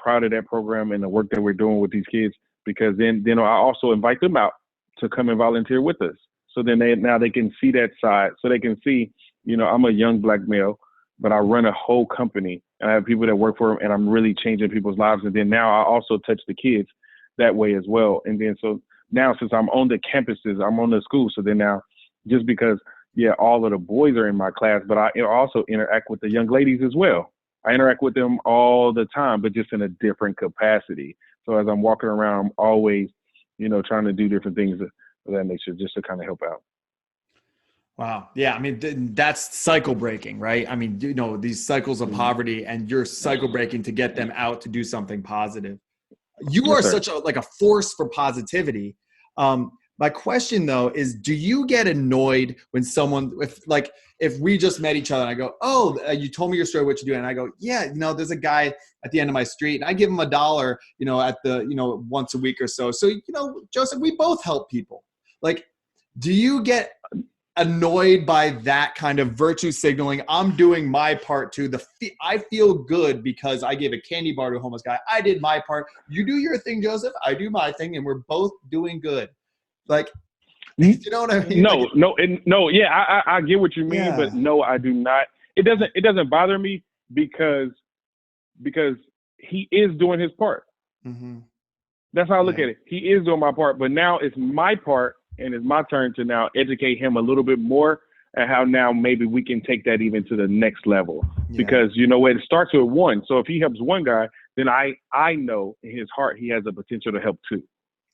C: proud of that program and the work that we're doing with these kids, because then I also invite them out to come and volunteer with us. So then they can see that side. So they can see, I'm a young black male, but I run a whole company and I have people that work for them, and I'm really changing people's lives. And then now I also touch the kids that way as well. And then so now, since I'm on the campuses, I'm on the school. So then now, just because, all of the boys are in my class, but I also interact with the young ladies as well. I interact with them all the time, but just in a different capacity. So as I'm walking around, I'm always, trying to do different things of that nature just to kind of help out.
A: Wow. Yeah. I mean, that's cycle breaking, right? I mean, these cycles of poverty, and you're cycle breaking to get them out to do something positive. You are such a force for positivity. My question though is, do you get annoyed when someone, if we just met each other and I go, oh, you told me your story, what you do. And I go, yeah, there's a guy at the end of my street and I give him $1, at the, once a week or so. So, Joseph, we both help people. Like, do you get annoyed by that kind of virtue signaling? I'm doing my part too. I feel good because I gave a candy bar to a homeless guy. I did my part. You do your thing, Joseph. I do my thing, and we're both doing good. Like, you know what I mean?
C: No. Yeah, I get what you mean, but no, I do not. It doesn't bother me because he is doing his part. Mm-hmm. That's how I look at it. He is doing my part, but now it's my part. And it's my turn to now educate him a little bit more, and how now maybe we can take that even to the next level. Because it starts with one. So if he helps one guy, then I know in his heart he has the potential to help two.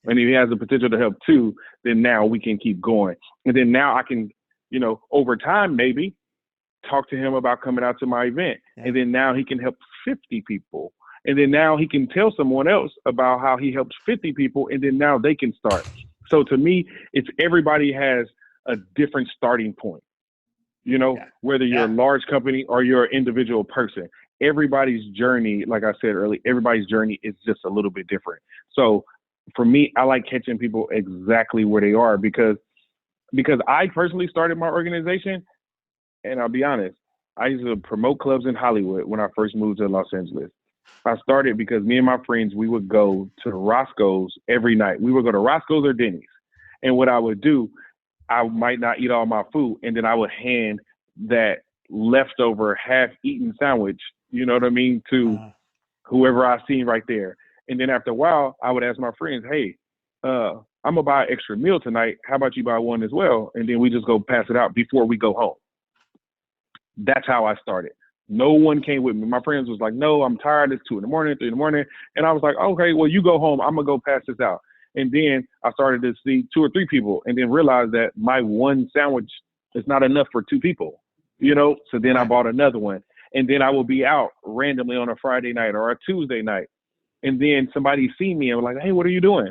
C: And if he has the potential to help two, then now we can keep going. And then now I can, over time maybe talk to him about coming out to my event. Yeah. And then now he can help 50 people. And then now he can tell someone else about how he helps 50 people, and then now they can start. So to me, it's everybody has a different starting point, whether you're a large company or you're an individual person. Everybody's journey, like I said earlier, everybody's journey is just a little bit different. So for me, I like catching people exactly where they are, because I personally started my organization, and I'll be honest, I used to promote clubs in Hollywood when I first moved to Los Angeles. I started because me and my friends, we would go to Roscoe's every night. We would go to Roscoe's or Denny's. And what I would do, I might not eat all my food, and then I would hand that leftover half-eaten sandwich, to whoever I seen right there. And then after a while, I would ask my friends, hey, I'm going to buy an extra meal tonight. How about you buy one as well? And then we just go pass it out before we go home. That's how I started. No one came with me. My friends was like, no, I'm tired. It's 2 in the morning, 3 in the morning. And I was like, okay, well, you go home. I'm going to go pass this out. And then I started to see 2 or 3 people, and then realized that my one sandwich is not enough for 2 people, So then I bought another one. And then I will be out randomly on a Friday night or a Tuesday night. And then somebody see me and was like, hey, what are you doing?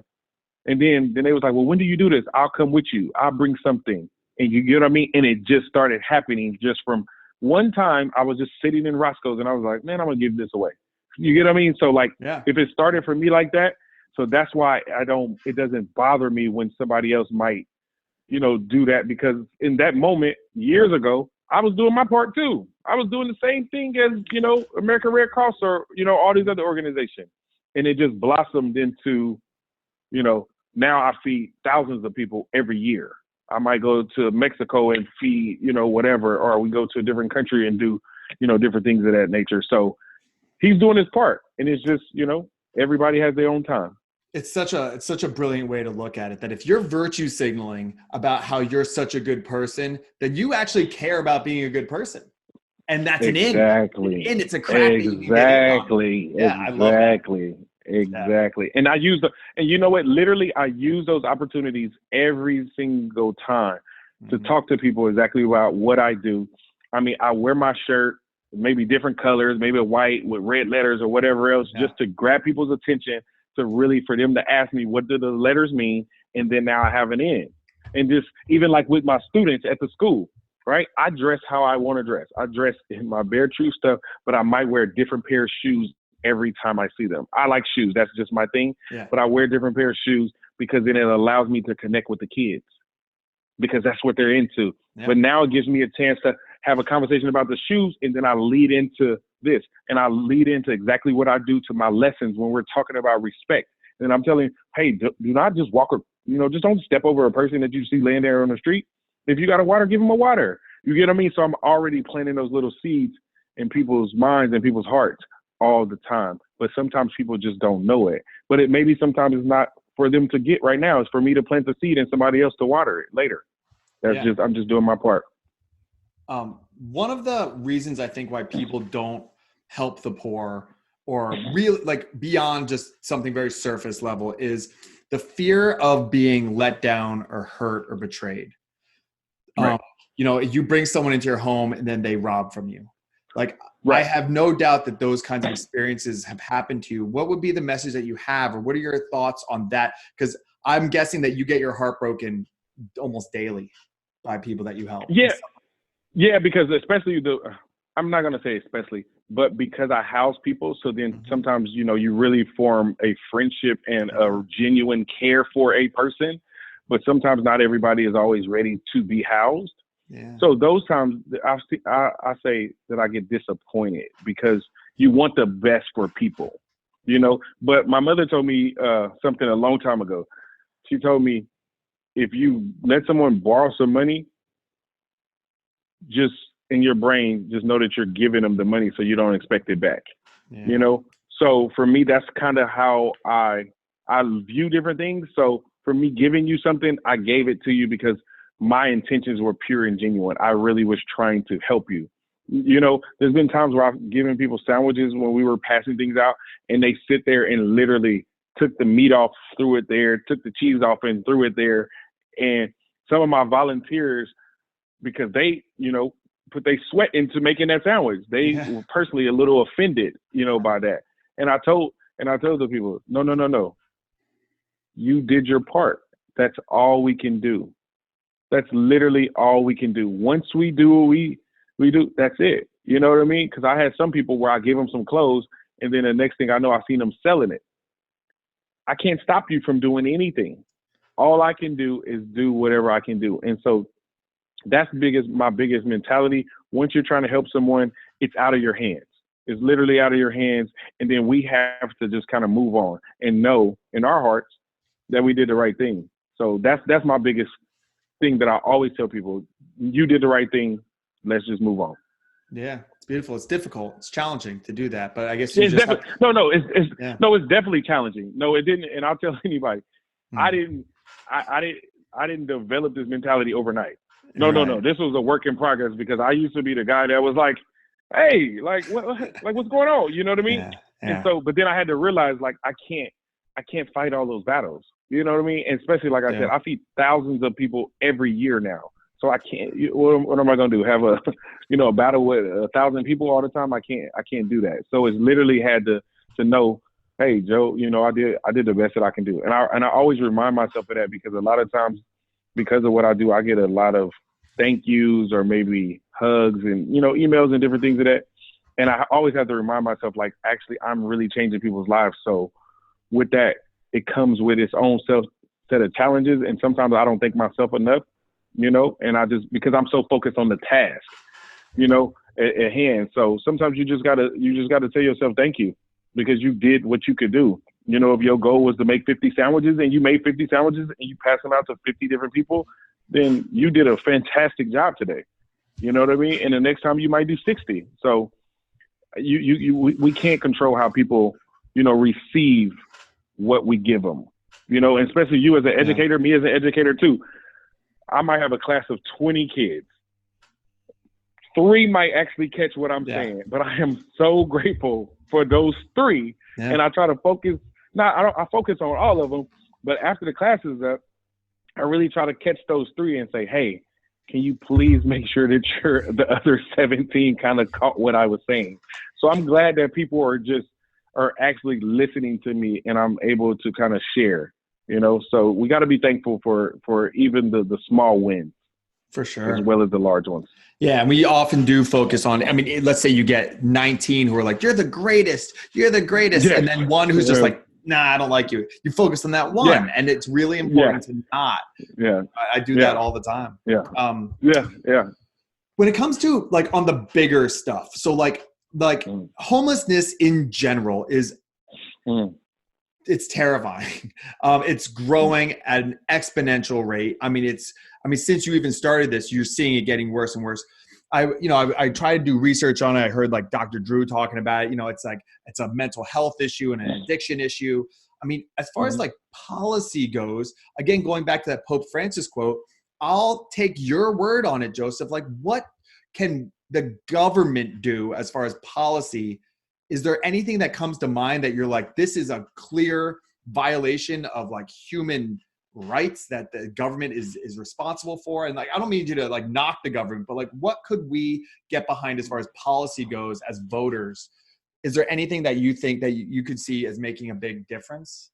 C: And then they was like, well, when do you do this? I'll come with you. I'll bring something. And you get what I mean? And it just started happening just from one time. I was just sitting in Roscoe's and I was like, man, I'm going to give this away. You get what I mean? So if it started for me like that, so that's why it doesn't bother me when somebody else might, do that, because in that moment years ago, I was doing my part too. I was doing the same thing as, American Red Cross or, all these other organizations. And it just blossomed into, now I feed thousands of people every year. I might go to Mexico and feed, whatever, or we go to a different country and do, different things of that nature. So he's doing his part, and it's just, everybody has their own time.
A: It's such a brilliant way to look at it, that if you're virtue signaling about how you're such a good person, then you actually care about being a good person. And that's an in.
C: Exactly.
A: An in, it's a crack that you can get in on.
C: Exactly.
A: Yeah, I love that.
C: Exactly. And I use and you know what? Literally, I use those opportunities every single time to talk to people exactly about what I do. I mean, I wear my shirt, maybe different colors, maybe white with red letters or whatever else, just to grab people's attention, to really, for them to ask me, what do the letters mean? And then now I have an in. And just even like with my students at the school, right? I dress how I want to dress. I dress in my bare true stuff, but I might wear a different pair of shoes every time I see them. I like shoes. That's just my thing. Yeah. But I wear a different pair of shoes because then it allows me to connect with the kids, because that's what they're into. Yeah. But now it gives me a chance to have a conversation about the shoes, and then I lead into this, and I lead into exactly what I do to my lessons when we're talking about respect. And I'm telling you, hey, do not just walk, just don't step over a person that you see laying there on the street. If you got a water, give them a water. You get what I mean? So I'm already planting those little seeds in people's minds and people's hearts all the time. But sometimes people just don't know it. But it maybe sometimes it's not for them to get right now. It's for me to plant the seed and somebody else to water it later. I'm just doing my part.
A: One of the reasons I think why people don't help the poor, or really like beyond just something very surface level, is the fear of being let down or hurt or betrayed. Right. You bring someone into your home and then they rob from you. Like, right. I have no doubt that those kinds of experiences have happened to you. What would be the message that you have, or what are your thoughts on that? Because I'm guessing that you get your heart broken almost daily by people that you help.
C: Yeah, because especially I'm not going to say especially, but because I house people, so then sometimes, you really form a friendship and a genuine care for a person, but sometimes not everybody is always ready to be housed. Yeah. So those times I say that I get disappointed, because you want the best for people, but my mother told me something a long time ago. She told me, if you let someone borrow some money, just in your brain, just know that you're giving them the money, so you don't expect it back. Yeah. So for me, that's kind of how I view different things. So for me giving you something, I gave it to you because my intentions were pure and genuine. I really was trying to help you. There's been times where I've given people sandwiches when we were passing things out, and they sit there and literally took the meat off, threw it there, took the cheese off and threw it there. And some of my volunteers, because they, put their sweat into making that sandwich, they were personally a little offended, by that. And I told the people, no. You did your part. That's all we can do. That's literally all we can do. Once we do what we do, that's it. You know what I mean? Because I had some people where I gave them some clothes, and then the next thing I know, I seen them selling it. I can't stop you from doing anything. All I can do is do whatever I can do. And so that's my biggest mentality. Once you're trying to help someone, it's out of your hands. It's literally out of your hands. And then we have to just kind of move on and know in our hearts that we did the right thing. So that's my biggest thing that I always tell people. You did the right thing. Let's just move on.
A: Yeah, it's beautiful. It's difficult. It's challenging to do that, but I guess
C: it's definitely challenging. No, it didn't. And I'll tell anybody, I didn't develop this mentality overnight. No. This was a work in progress, because I used to be the guy that was like, hey, like what's going on? You know what I mean? Yeah. And so, but then I had to realize, like, I can't fight all those battles. You know what I mean? And especially, like I said, I feed thousands of people every year now. So I can't, what am I going to do? Have a battle with 1,000 people all the time? I can't do that. So it's literally had to know, hey, Joe, I did the best that I can do. And I always remind myself of that, because a lot of times, because of what I do, I get a lot of thank yous or maybe hugs and, emails and different things of that. And I always have to remind myself, like, actually, I'm really changing people's lives. So with that, it comes with its own set of challenges. And sometimes I don't thank myself enough, and I just, because I'm so focused on the task, at hand. So sometimes you just gotta tell yourself thank you, because you did what you could do. If your goal was to make 50 sandwiches and you made 50 sandwiches and you pass them out to 50 different people, then you did a fantastic job today. You know what I mean? And the next time you might do 60. So we can't control how people, receive what we give them, and especially you as an educator, me as an educator too. I might have a class of 20 kids. 3 might actually catch what I'm saying, but I am so grateful for those 3. Yeah. And I try to focus. I focus on all of them, but after the class is up, I really try to catch those 3 and say, hey, can you please make sure that the other 17 kind of caught what I was saying? So I'm glad that people are actually listening to me, and I'm able to kind of share, so we got to be thankful for even the small wins.
A: For sure.
C: As well as the large ones.
A: Yeah. And we often do focus on, let's say you get 19 who are like, you're the greatest. Yeah. And then one who's just like, nah, I don't like you. You focus on that one. And it's really important to not.
C: Yeah.
A: I do that all the time.
C: Yeah.
A: When it comes to like on the bigger stuff. So like homelessness in general is, it's terrifying. It's growing at an exponential rate. Since you even started this, you're seeing it getting worse and worse. I tried to do research on it. I heard like Dr. Drew talking about it. It's like, it's a mental health issue and an addiction issue. As far as like policy goes, again, going back to that Pope Francis quote, I'll take your word on it, Joseph. Like, what can the government do as far as policy? Is there anything that comes to mind that you're like, this is a clear violation of like human rights that the government is responsible for? And like, I don't mean you to like knock the government, but like, what could we get behind as far as policy goes as voters? Is there anything that you think that you could see as making a big difference?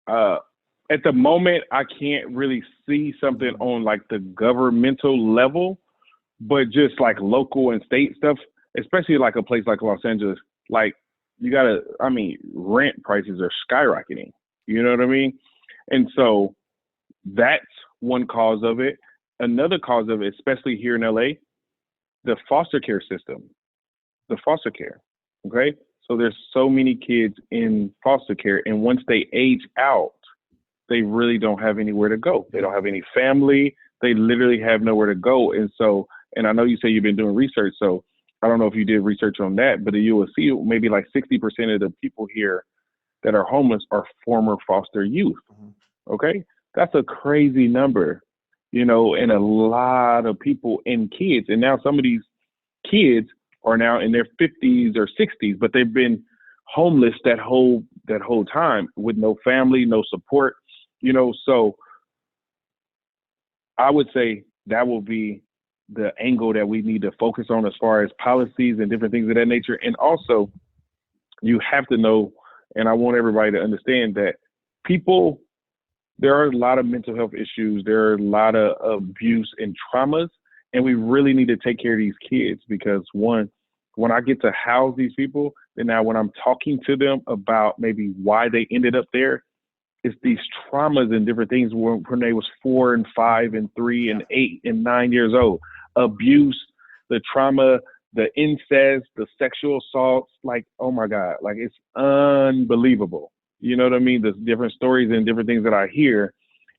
C: At the moment, I can't really see something on like the governmental level, but just like local and state stuff, especially like a place like Los Angeles. Like rent prices are skyrocketing. You know what I mean? And so that's one cause of it. Another cause of it, especially here in LA, the foster care system, okay? So there's so many kids in foster care, and once they age out, they really don't have anywhere to go. They don't have any family. They literally have nowhere to go. And so, and I know you say you've been doing research, so I don't know if you did research on that, but you will see maybe like 60% of the people here that are homeless are former foster youth. Okay. That's a crazy number, and a lot of people and kids. And now some of these kids are now in their 50s or 60s, but they've been homeless that whole time with no family, no support, so I would say that will be the angle that we need to focus on as far as policies and different things of that nature. And also you have to know, and I want everybody to understand that there are a lot of mental health issues. There are a lot of abuse and traumas, and we really need to take care of these kids because when I get to house these people, then now when I'm talking to them about maybe why they ended up there, it's these traumas and different things when they was 4 and 5 and 3 and 8 and 9 years old. Abuse, the trauma, the incest, the sexual assaults, like, oh my God, like it's unbelievable. You know what I mean? The different stories and different things that I hear.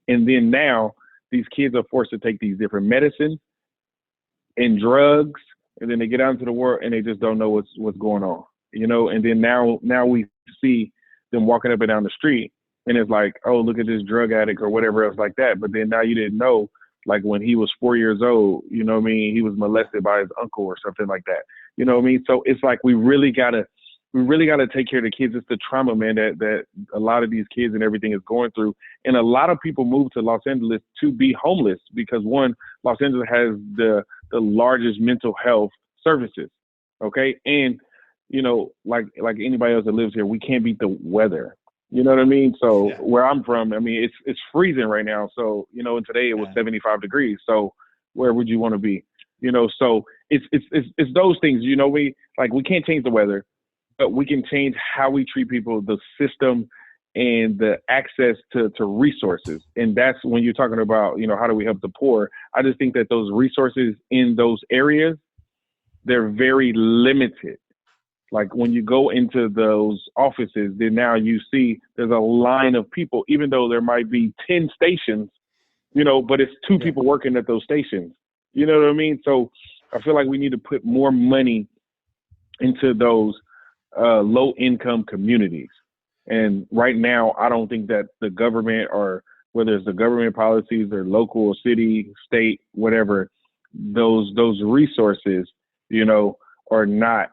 C: And then now these kids are forced to take these different medicines and drugs, and then they get out into the world and they just don't know what's going on, and then now we see them walking up and down the street and it's like, oh, look at this drug addict or whatever else like that. But then now you didn't know, like when he was 4 years old, he was molested by his uncle or something like that. You know what I mean? So it's like, we really gotta take care of the kids. It's the trauma, man, that a lot of these kids and everything is going through. And a lot of people move to Los Angeles to be homeless because one, Los Angeles has the largest mental health services. Okay. And, like anybody else that lives here, we can't beat the weather. You know what I mean? So where I'm from, it's freezing right now. So, and today it was 75 degrees. So where would you want to be? So it's those things, we can't change the weather, but we can change how we treat people, the system and the access to resources. And that's when you're talking about, how do we help the poor? I just think that those resources in those areas, they're very limited. Like when you go into those offices, then now you see there's a line of people, even though there might be 10 stations, but it's 2 people working at those stations. You know what I mean? So I feel like we need to put more money into those low income communities. And right now, I don't think that the government, or whether it's the government policies or local, city, state, whatever, those resources, are not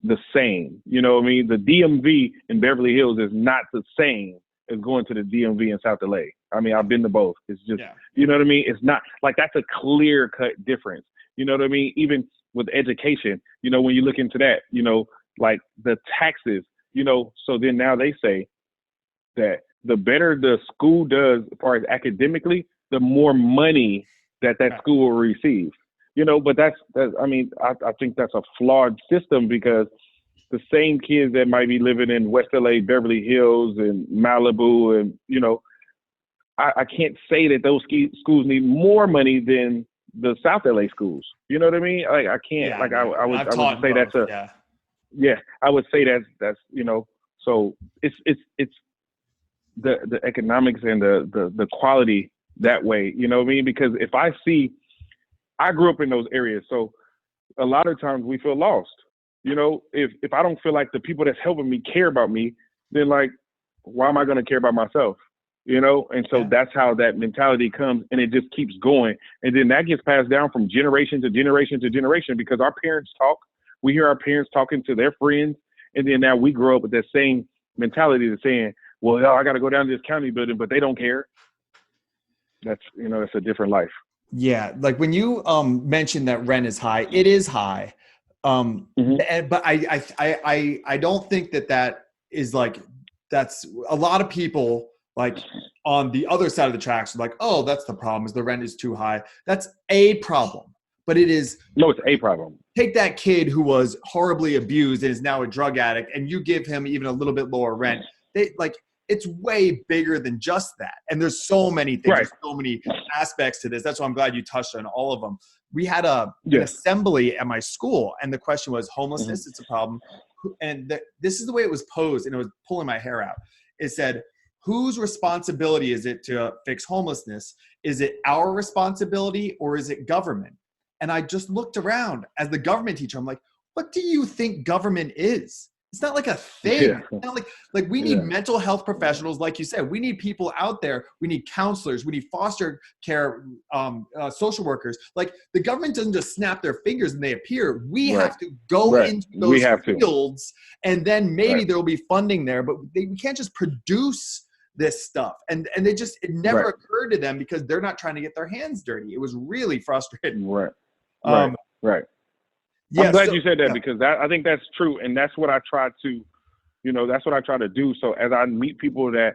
C: the same. You know what I mean? The DMV in Beverly Hills is not the same as going to the DMV in South LA. I mean, I've been to both. It's just, you know what I mean? It's not like that's a clear cut difference. You know what I mean? Even with education, when you look into that, like the taxes, so then now they say that the better the school does as far as academically, the more money that school will receive. But that's I mean, I think that's a flawed system, because the same kids that might be living in West LA, Beverly Hills, and Malibu, and I can't say that those schools need more money than the South LA schools. You know what I mean? Like I can't.
A: Yeah,
C: like I would say
A: both.
C: that's I would say that's So it's the economics and the quality that way. You know what I mean? Because if I grew up in those areas, so a lot of times we feel lost. If I don't feel like the people that's helping me care about me, then like, why am I going to care about myself? And so that's how that mentality comes, and it just keeps going. And then that gets passed down from generation to generation to generation, because our parents talk, we hear our parents talking to their friends. And then now we grow up with that same mentality of saying, well, I got to go down to this county building, but they don't care. That's, it's a different life.
A: Yeah. Like when you mentioned that rent is high, it is high. But I don't think that is like, that's a lot of people like on the other side of the tracks are like, oh, that's the problem, is the rent is too high. That's a problem, but it is.
C: No, it's a problem.
A: Take that kid who was horribly abused and is now a drug addict, and you give him even a little bit lower rent. It's way bigger than just that. And there's so many things, there's so many aspects to this. That's why I'm glad you touched on all of them. We had an assembly at my school, and the question was homelessness. It's a problem. And this is the way it was posed, and it was pulling my hair out. It said, whose responsibility is it to fix homelessness? Is it our responsibility, or is it government? And I just looked around as the government teacher. I'm like, what do you think government is? It's not like a thing.
C: Yeah.
A: It's not like we need mental health professionals, like you said. We need people out there. We need counselors. We need foster care, social workers. Like the government doesn't just snap their fingers and they appear. We have to go into those fields, and then maybe there will be funding there. But we can't just produce this stuff. And it never occurred to them, because they're not trying to get their hands dirty. It was really frustrating.
C: Right.
A: Yeah,
C: I'm glad you said that, because I think that's true. And that's what I try to, that's what I try to do. So as I meet people that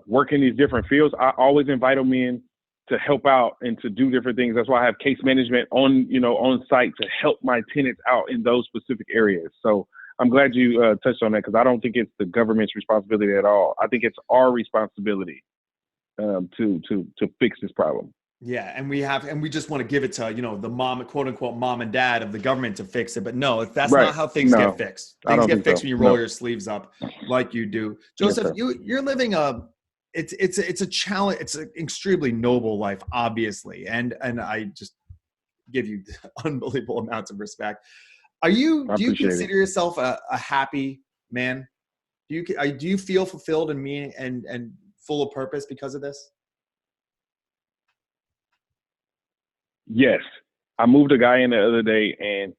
C: work in these different fields, I always invite them in to help out and to do different things. That's why I have case management on site to help my tenants out in those specific areas. So I'm glad you touched on that, because I don't think it's the government's responsibility at all. I think it's our responsibility to fix this problem.
A: Yeah, and we just want to give it to the mom, quote unquote, mom and dad of the government to fix it. But no, that's not how things get fixed. Things get fixed when you roll your sleeves up like you do. Joseph, you're living it's a challenge. It's an extremely noble life, obviously, and I just give you unbelievable amounts of respect. Do you consider yourself a happy man? Do you feel fulfilled and meaning and full of purpose because of this?
C: Yes. I moved a guy in the other day, and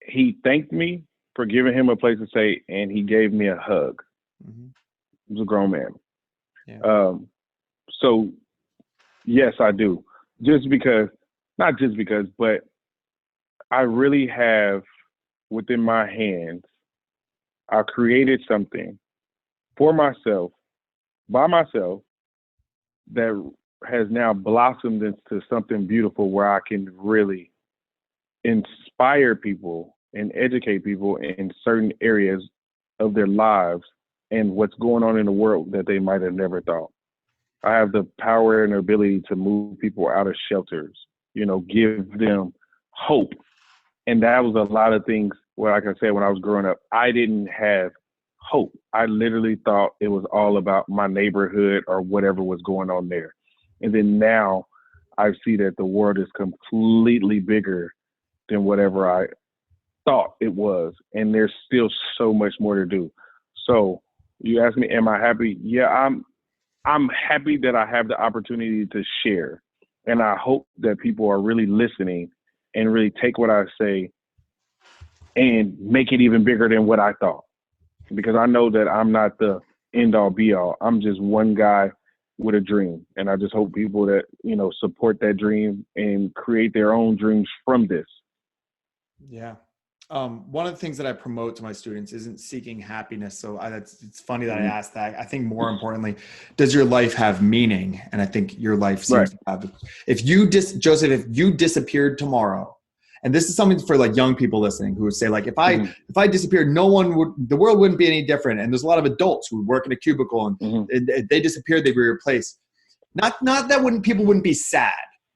C: he thanked me for giving him a place to stay, and he gave me a hug. He was a grown man. Yeah. So yes, I do. Not just because, but I really have within my hands, I created something for myself, by myself, that has now blossomed into something beautiful, where I can really inspire people and educate people in certain areas of their lives and what's going on in the world that they might have never thought. I have the power and ability to move people out of shelters, give them hope. And that was a lot of things where, like I said, when I was growing up, I didn't have hope. I literally thought it was all about my neighborhood or whatever was going on there. And then now I see that the world is completely bigger than whatever I thought it was. And there's still so much more to do. So you ask me, am I happy? Yeah, I'm happy that I have the opportunity to share. And I hope that people are really listening and really take what I say and make it even bigger than what I thought. Because I know that I'm not the end all be all. I'm just one guy with a dream. And I just hope people that, support that dream and create their own dreams from this.
A: Yeah. One of the things that I promote to my students isn't seeking happiness. So it's funny that I asked that. I think more importantly, does your life have meaning? And I think your life seems to have. Joseph, if you disappeared tomorrow, and this is something for like young people listening who would say like, if I disappeared, the world wouldn't be any different. And there's a lot of adults who work in a cubicle and if they disappeared, they'd be replaced. Not that people wouldn't be sad,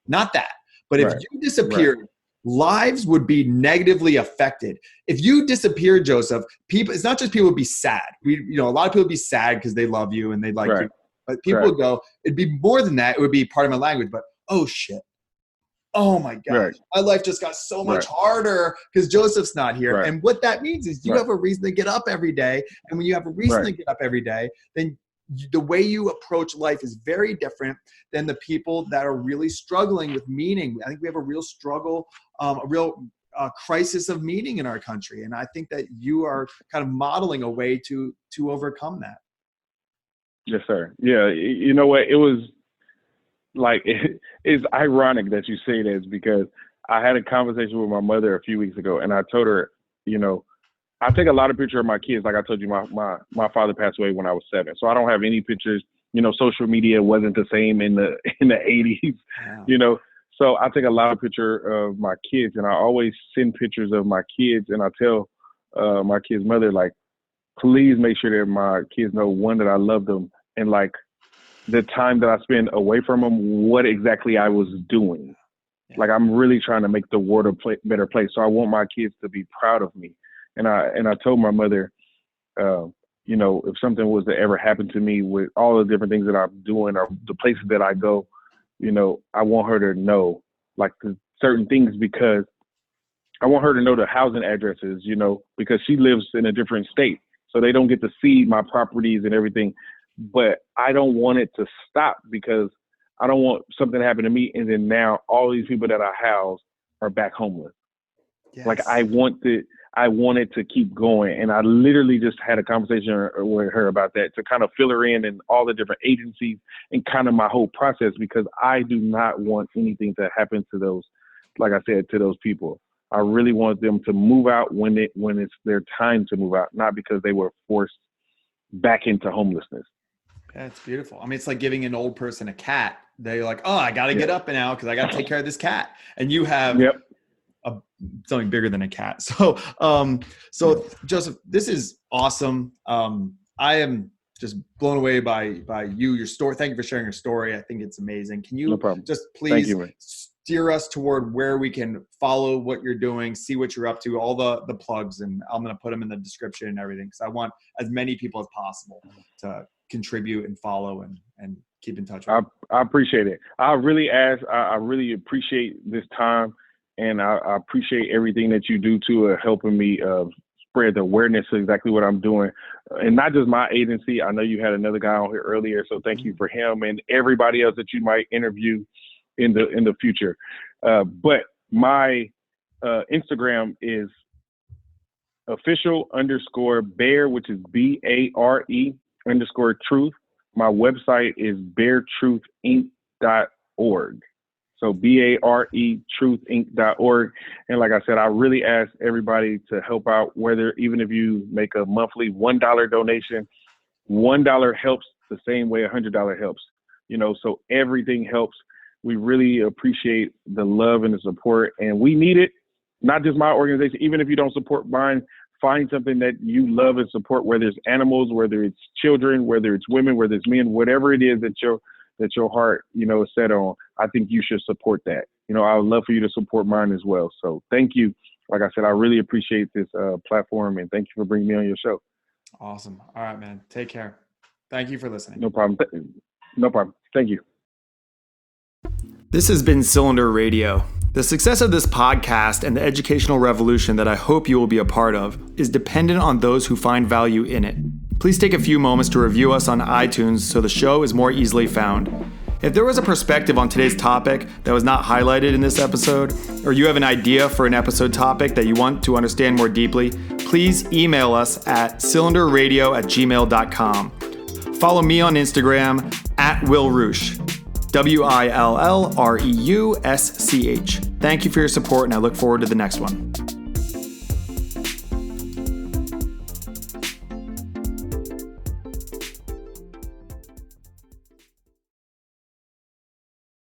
A: not that, but if you disappeared, lives would be negatively affected. If you disappeared, Joseph, it's not just people would be sad. A lot of people would be sad because they love you and they like you. But people would go, it'd be more than that. It would be part of my language, but oh shit. Oh my gosh, my life just got so much harder because Joseph's not here. And what that means is you have a reason to get up every day. And when you have a reason to get up every day, then the way you approach life is very different than the people that are really struggling with meaning. I think we have a real struggle, a real crisis of meaning in our country. And I think that you are kind of modeling a way to overcome that.
C: Yes, sir. Yeah. You know what? It was like, it's ironic that you say this because I had a conversation with my mother a few weeks ago and I told her, I take a lot of pictures of my kids. Like I told you, my father passed away when I was 7. So I don't have any pictures. Social media wasn't the same in the 80s, So I take a lot of pictures of my kids and I always send pictures of my kids and I tell my kids' mother, like, please make sure that my kids know, one, that I love them and like the time that I spend away from them, what exactly I was doing. Yeah. Like I'm really trying to make the world a better place. So I want my kids to be proud of me. And I told my mother, if something was to ever happen to me with all the different things that I'm doing or the places that I go, I want her to know like the certain things because I want her to know the housing addresses, because she lives in a different state. So they don't get to see my properties and everything. But I don't want it to stop because I don't want something to happen to me. And then now all these people that I house are back homeless. Yes. Like I want it to keep going. And I literally just had a conversation with her about that to kind of fill her in and all the different agencies and kind of my whole process, because I do not want anything to happen to those, like I said, to those people. I really want them to move out when it's their time to move out, not because they were forced back into homelessness.
A: Yeah, it's beautiful. I mean, it's like giving an old person a cat. They're like, oh, I got to get up now because I got to take care of this cat. And you have something bigger than a cat. So Joseph, this is awesome. I am just blown away by your story. Thank you for sharing your story. I think it's amazing. Can you just please steer us toward where we can follow what you're doing, see what you're up to, all the plugs, and I'm going to put them in the description and everything because I want as many people as possible to contribute and follow and keep in touch with
C: I appreciate it. I really appreciate this time, and I appreciate everything that you do to helping me spread the awareness of exactly what I'm doing, and not just my agency. I know you had another guy on here earlier, so thank you for him and everybody else that you might interview in the future. But my Instagram is official_bear, which is BARE_truth. My website is baretruithinc.org. So BARE truithinc.org. And like I said, I really ask everybody to help out, even if you make a monthly $1 donation, $1 helps the same way $100 helps, so everything helps. We really appreciate the love and the support, and we need it. Not just my organization. Even if you don't support mine, find something that you love and support, whether it's animals, whether it's children, whether it's women, whether it's men, whatever it is that your heart, is set on. I think you should support that. I would love for you to support mine as well. So thank you. Like I said, I really appreciate this platform, and thank you for bringing me on your show.
A: Awesome. All right, man. Take care. Thank you for listening.
C: No problem. No problem. Thank you.
A: This has been Cylinder Radio. The success of this podcast and the educational revolution that I hope you will be a part of is dependent on those who find value in it. please take a few moments to review us on iTunes so the show is more easily found. If there was a perspective on today's topic that was not highlighted in this episode, or you have an idea for an episode topic that you want to understand more deeply, please email us at cylinderradio@gmail.com. Follow me on Instagram at Will Roosh, WILLREUSCH. Thank you for your support, and I look forward to the next one.